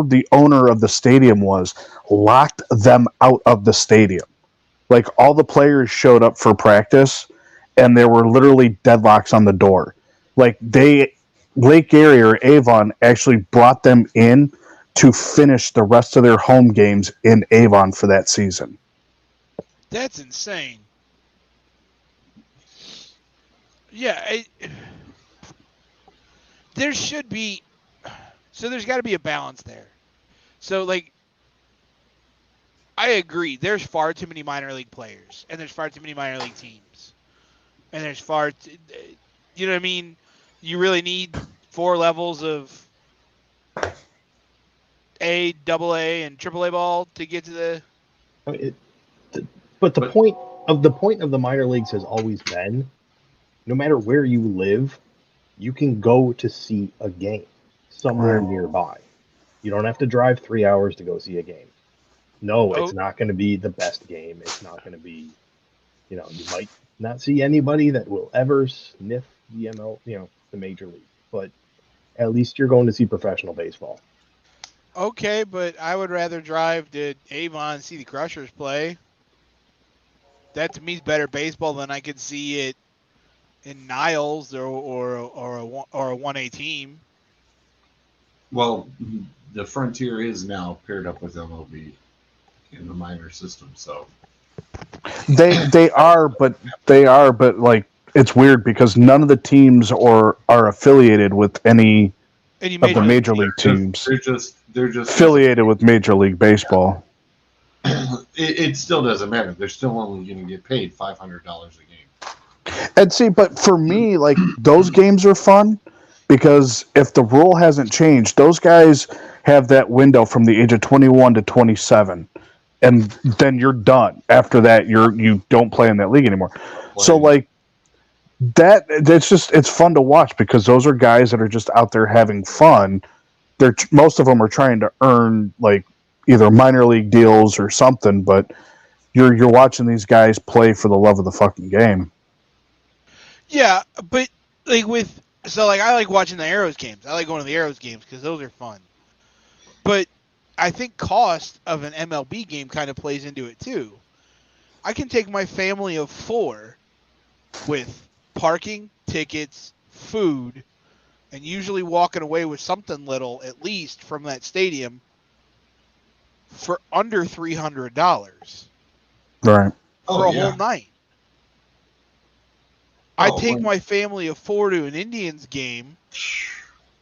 the owner of the stadium was locked them out of the stadium. Like all the players showed up for practice, and there were literally deadlocks on the door. Like Lake Erie or Avon actually brought them in to finish the rest of their home games in Avon for that season. That's insane. Yeah, there should be. So there's got to be a balance there. So I agree. There's far too many minor league players, and there's far too many minor league teams, and there's you know what I mean? You really need 4 levels of A, AA, and AAA ball to get to the. But the point of the minor leagues has always been, no matter where you live, you can go to see a game somewhere nearby. You don't have to drive 3 hours to go see a game. No, it's not going to be the best game. It's not going to be, you might not see anybody that will ever sniff the the major league, but at least you're going to see professional baseball. Okay, but I would rather drive to Avon and see the Crushers play. That to me is better baseball than I could see it in Niles or a 1A team. Well, the Frontier is now paired up with MLB in the minor system, so They are, but like it's weird because none of the teams are affiliated with any of the major league teams. They're just affiliated with Major League Baseball. It still doesn't matter. They're still only going to get paid $500 a game. And see, but for me, like those games are fun because if the rule hasn't changed, those guys have that window from the age of 21 to 27, and then you're done. After that, you don't play in that league anymore. So like it's fun to watch because those are guys that are just out there having fun. Most of them are trying to earn like either minor league deals or something, but you're watching these guys play for the love of the fucking game. Yeah, but I like watching the Arrows games. I like going to the Arrows games because those are fun. But I think cost of an MLB game kind of plays into it too. I can take my family of 4 with parking, tickets, food, and usually walking away with something little, at least from that stadium, for under $300 Right. for a whole night. I take when- my family of 4 to an Indians game.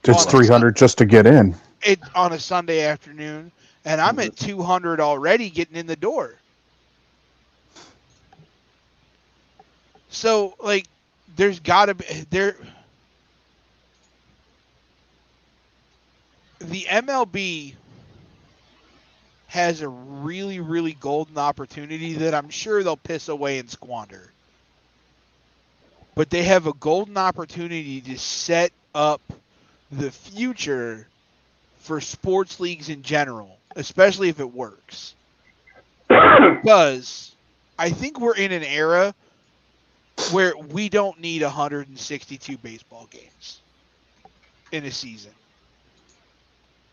It's $300 just to get in. On a Sunday afternoon, and I'm at $200 already getting in the door. So, like, there's got to be there. The MLB has a really, really golden opportunity that I'm sure they'll piss away and squander. But they have a golden opportunity to set up the future for sports leagues in general, especially if it works. Because I think we're in an era where we don't need 162 baseball games in a season.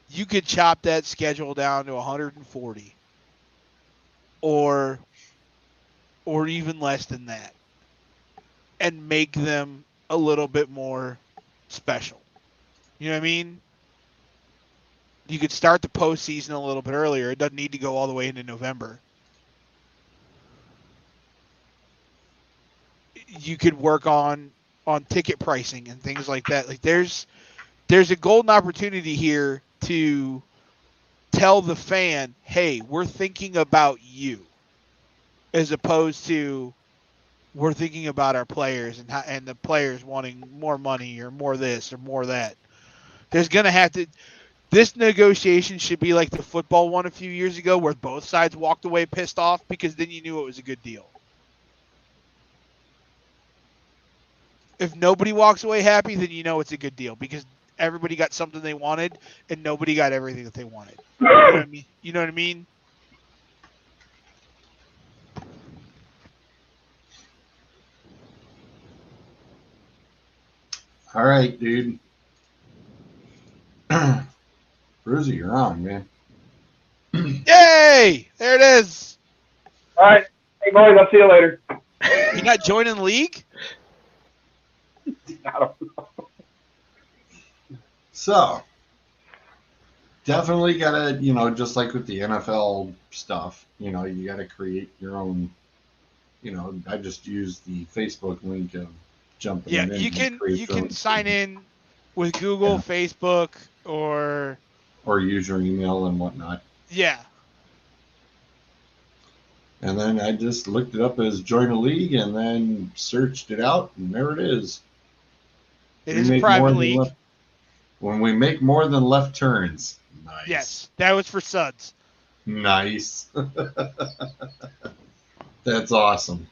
You could chop that schedule down to 140 or even less than that and make them a little bit more special. You know what I mean? You could start the postseason a little bit earlier. It doesn't need to go all the way into November. You could work on ticket pricing and things like that. Like there's a golden opportunity here to tell the fan, hey, we're thinking about you, as opposed to we're thinking about our players and the players wanting more money or more this or more that. There's going to have to – this negotiation should be like the football one a few years ago where both sides walked away pissed off because then you knew it was a good deal. If nobody walks away happy, then you know it's a good deal because everybody got something they wanted and nobody got everything that they wanted. You know what I mean? You know what I mean? All right, dude. Bruzy, you're on, man. Yay! There it is. All right. Hey, boys, I'll see you later. You're not joining the league? I don't know. So, definitely gotta, just like with the NFL stuff, you gotta create your own, I just use the Facebook link of jumping in. You can sign in with Google, Facebook, or use your email and whatnot. Yeah. And then I just looked it up as join a league and then searched it out, and there it is. It is a private league. When we make more than left turns. Nice. Yes, that was for Suds. Nice. That's awesome.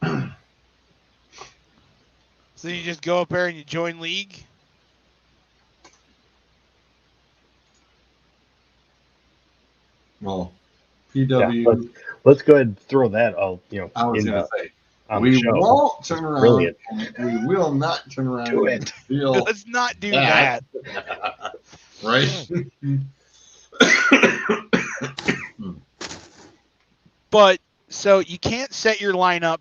So you just go up there and you join league? Well, PW. Yeah, let's go ahead and throw that. I was going to say. We won't turn around. Brilliant. We will not turn around. Do it. Let's not do that. Right? But, so you can't set your lineup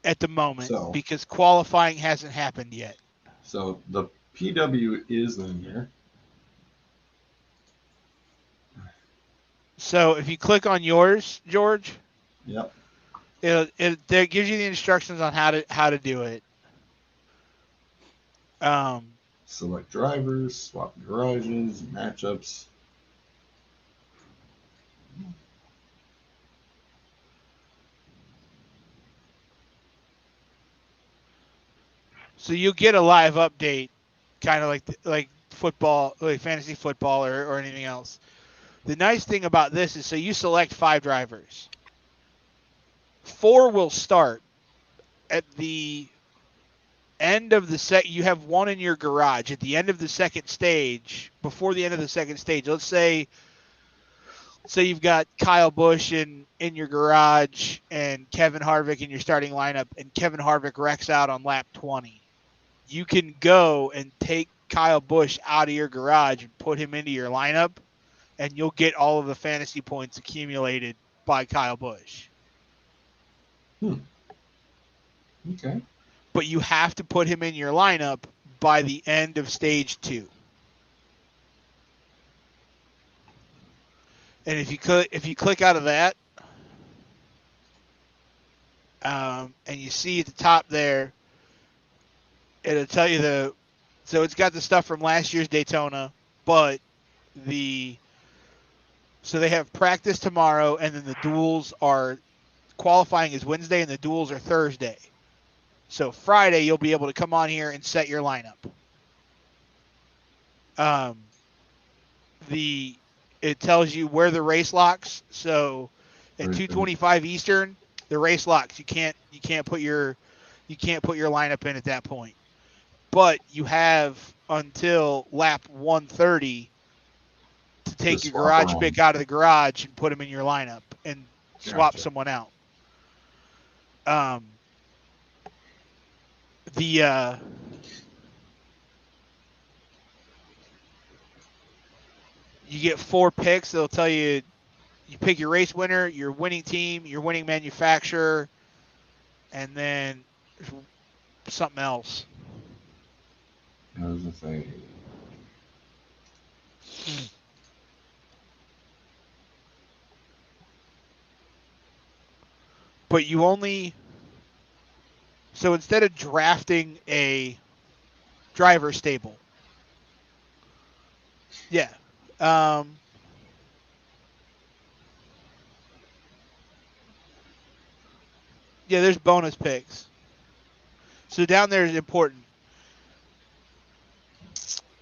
at the moment because qualifying hasn't happened yet. So the PW is in there. So if you click on yours, George. Yep. It gives you the instructions on how to do it. Select drivers, swap garages, matchups. So you'll get a live update, kind of like football, like fantasy football or anything else. The nice thing about this is, so you select 5 drivers. 4 will start at the end of the you have 1 in your garage at the end of the second stage. Before the end of the second stage, let's say you've got Kyle Busch in your garage and Kevin Harvick in your starting lineup, and Kevin Harvick wrecks out on lap 20. You can go and take Kyle Busch out of your garage and put him into your lineup, and you'll get all of the fantasy points accumulated by Kyle Busch. Okay. but you have to put him in your lineup by the end of stage 2. And if you click out of that, and you see at the top there, it'll tell you so it's got the stuff from last year's Daytona, but so they have practice tomorrow, and then the duels are, qualifying is Wednesday and the duels are Thursday. So Friday you'll be able to come on here and set your lineup. It tells you where the race locks. So at 2:25 Eastern, the race locks. You can't put your lineup in at that point. But you have until lap 130 to take your garage pick out of the garage and put them in your lineup and swap someone out. You get 4 picks. They'll tell you pick your race winner, your winning team, your winning manufacturer, and then something else. That was the thing. But you only... So instead of drafting a driver stable... Yeah. Yeah, there's bonus picks. So down there is important.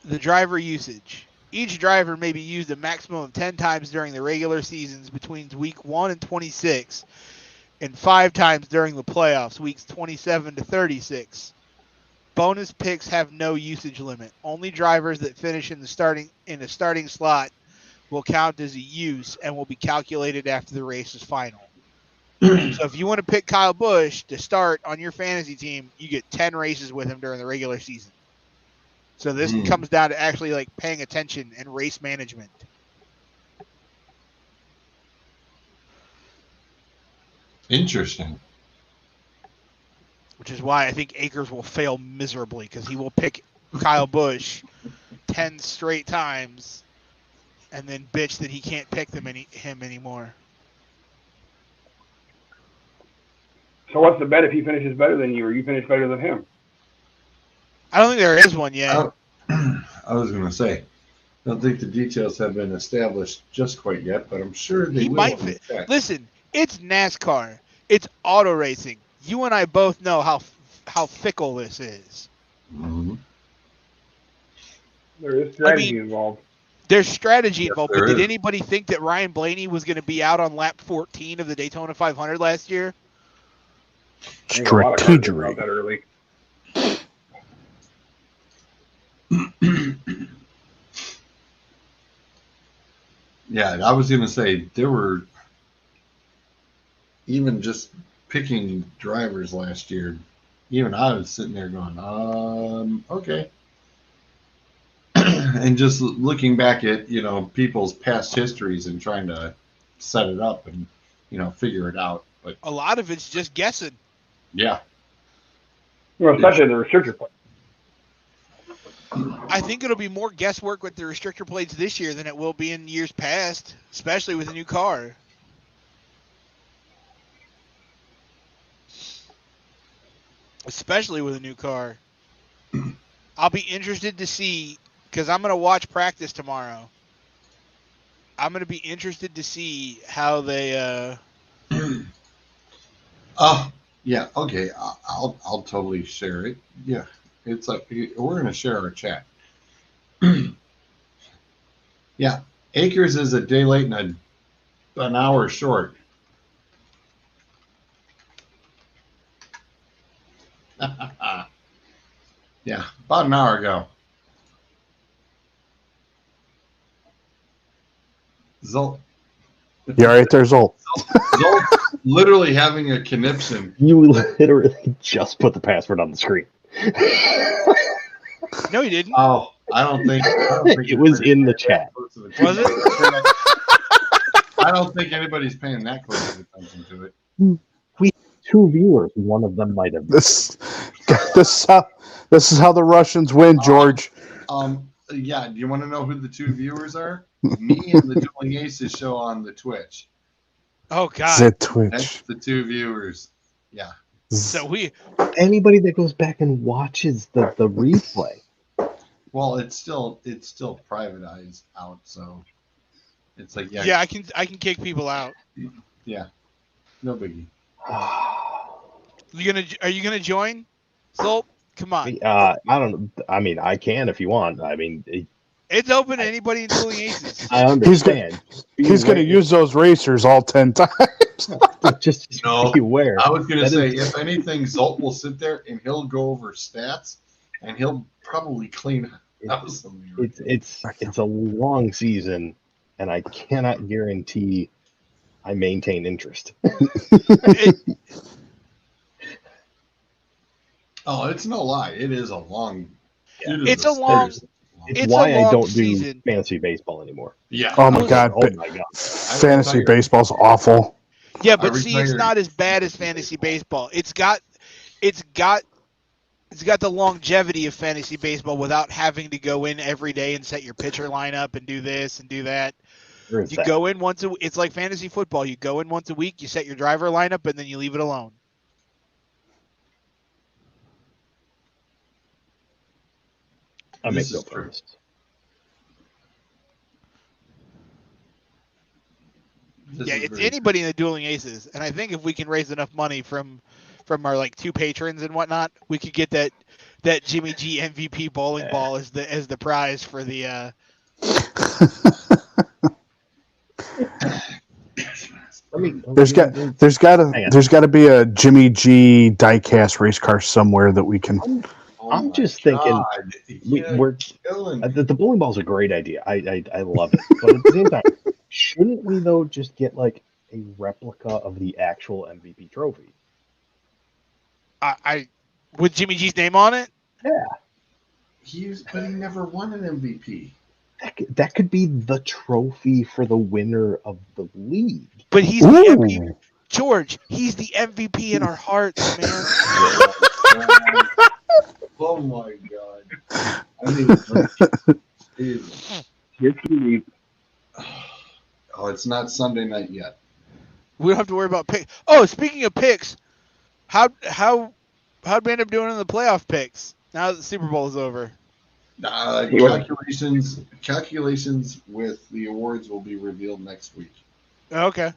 The driver usage. Each driver may be used a maximum of 10 times during the regular seasons between week 1 and 26, and 5 times during the playoffs, weeks 27 to 36. Bonus picks have no usage limit. Only drivers that finish in the starting slot will count as a use and will be calculated after the race is final. So if you want to pick Kyle Busch to start on your fantasy team, you get 10 races with him during the regular season. So this comes down to actually like paying attention and race management. Interesting. Which is why I think Akers will fail miserably, because he will pick Kyle Busch 10 straight times and then bitch that he can't pick him anymore. So what's the bet if he finishes better than you or you finish better than him? I don't think there is one yet. I was going to say, I don't think the details have been established just quite yet, but I'm sure they will. Listen, it's NASCAR. It's auto racing. You and I both know how fickle this is. Mm-hmm. There is strategy involved. There's strategy involved, but there did is. anybody think that Ryan Blaney was going to be out on lap 14 of the Daytona 500 last year? Strategy. That early. Yeah, I was going to say, there were even just picking drivers last year. Even I was sitting there going, okay. And just looking back at, people's past histories and trying to set it up and, figure it out. But a lot of it's just guessing. Yeah. Well, especially the restrictor plate. I think it'll be more guesswork with the restrictor plates this year than it will be in years past, especially with a new car. Especially with a new car. I'll be interested to see, because I'm going to watch practice tomorrow. I'm going to be interested to see how they... Oh, yeah, okay. I'll totally share it. Yeah. It's like we're going to share our chat. Yeah, Akers is a day late and an hour short. Yeah, about an hour ago. Zolt. You all right there, Zolt? Zolt literally having a conniption. You literally just put the password on the screen. No, you didn't. Oh, I don't think it was in the chat. Was it? I don't think anybody's paying that close attention to it. We 2 viewers. One of them might have. This is how the Russians win, George. Yeah. Do you want to know who the 2 viewers are? Me and the Dueling Aces show on the Twitch. Oh God. Zit Twitch. That's the 2 viewers. Yeah. So anybody that goes back and watches the replay. Well, it's still privatized out, so it's like yeah, I can kick people out. Yeah, no biggie. Are you gonna join? Zolt, come on. I don't. I mean, I can if you want. I mean, it's open to anybody in Dueling Aces. I understand. He's going to use those racers all 10 times. just No, be aware. I was going to say, if anything, Zolt will sit there and he'll go over stats, and he'll probably clean house some. It's a long season, and I cannot guarantee I maintain interest. Oh, it's no lie. It is a long. It's a long. It's why I don't season. do fantasy baseball anymore. Yeah. Oh my god. Fantasy baseball's awful. Yeah, but see, it's not as bad as fantasy baseball. It's got the longevity of fantasy baseball without having to go in every day and set your pitcher lineup and do this and do that. Go in once a week. It's like fantasy football. You go in once a week, you set your driver lineup, and then you leave it alone. I make no promises. Yeah, it's anybody in the Dueling Aces, and I think if we can raise enough money from our like 2 patrons and whatnot, we could get that Jimmy G MVP bowling ball as the prize for the. There's got to be a Jimmy G diecast race car somewhere that we can. I'm just thinking the bowling ball is a great idea. I love it, but at the same time, shouldn't we though just get like a replica of the actual MVP trophy? I with Jimmy G's name on it. Yeah, but he never won an MVP. That could be the trophy for the winner of the league. But he's the MVP. George, he's the MVP in our hearts, man. Oh my god. I need a drink. Oh, it's not Sunday night yet. We don't have to worry about picks. Oh, speaking of picks, how'd we end up doing in the playoff picks now that the Super Bowl is over? Calculations with the awards will be revealed next week. Okay.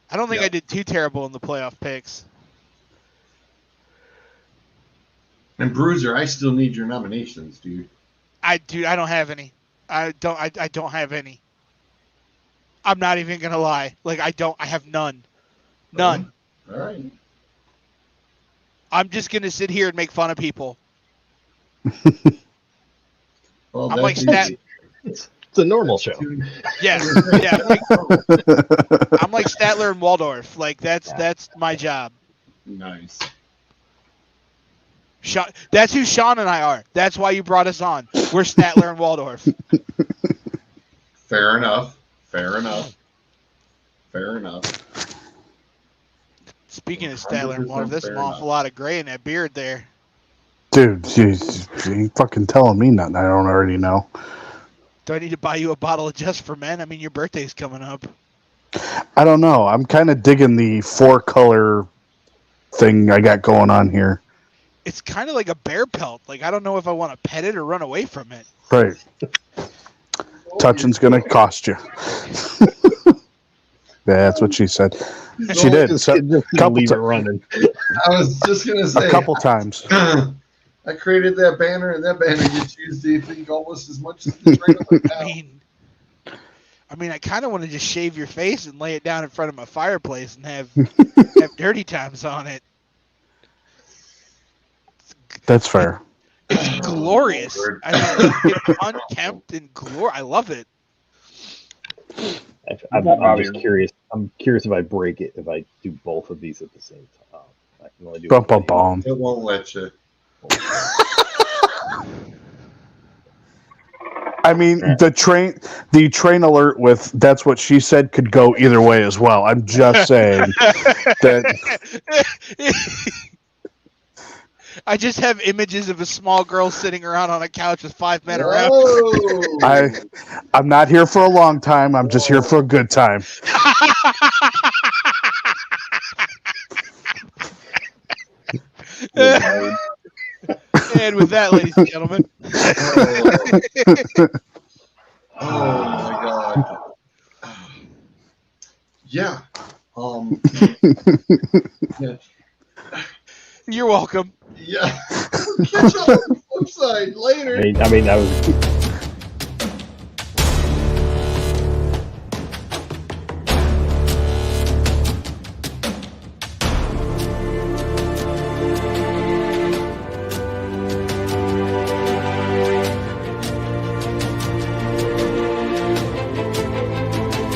I don't think I did too terrible in the playoff picks. And Bruiser, I still need your nominations, dude. I don't have any. I don't have any. I'm not even gonna lie. Like I have none. None. All right. I'm just gonna sit here and make fun of people. Well, I'm like Stat. It's a normal show. Yeah. I'm like Statler and Waldorf. Like that's my job. Nice. That's who Sean and I are. That's why you brought us on. We're Statler and Waldorf. Fair enough. Speaking of Statler and Waldorf, there's an awful lot of gray in that beard there. Dude, you fucking telling me nothing I don't already know. Do I need to buy you a bottle of Just for Men? I mean, your birthday's coming up. I don't know. I'm kind of digging the 4-color thing I got going on here. It's kind of like a bear pelt. Like, I don't know if I want to pet it or run away from it. Right. Touching's going to cost you. That's what she said. She did. Leave it running. I was just going to say. A couple times. I created that banner, and that banner gets used, I think, almost as much as the trailer now. I mean, I kind of want to just shave your face and lay it down in front of my fireplace and have dirty times on it. That's fair. It's glorious. I mean, it's unkempt and glorious. I love it. I'm just curious. I'm curious if I break it, if I do both of these at the same time. I can only do Bum. It won't let you. I mean, the train alert with "that's what she said" could go either way as well. I'm just saying that. I just have images of a small girl sitting around on a couch with 5 men around. I'm not here for a long time. I'm just here for a good time. And with that, ladies and gentlemen. Oh my god. Yeah. Yeah. You're welcome. Yeah. Catch you on the flip side later. I mean, that was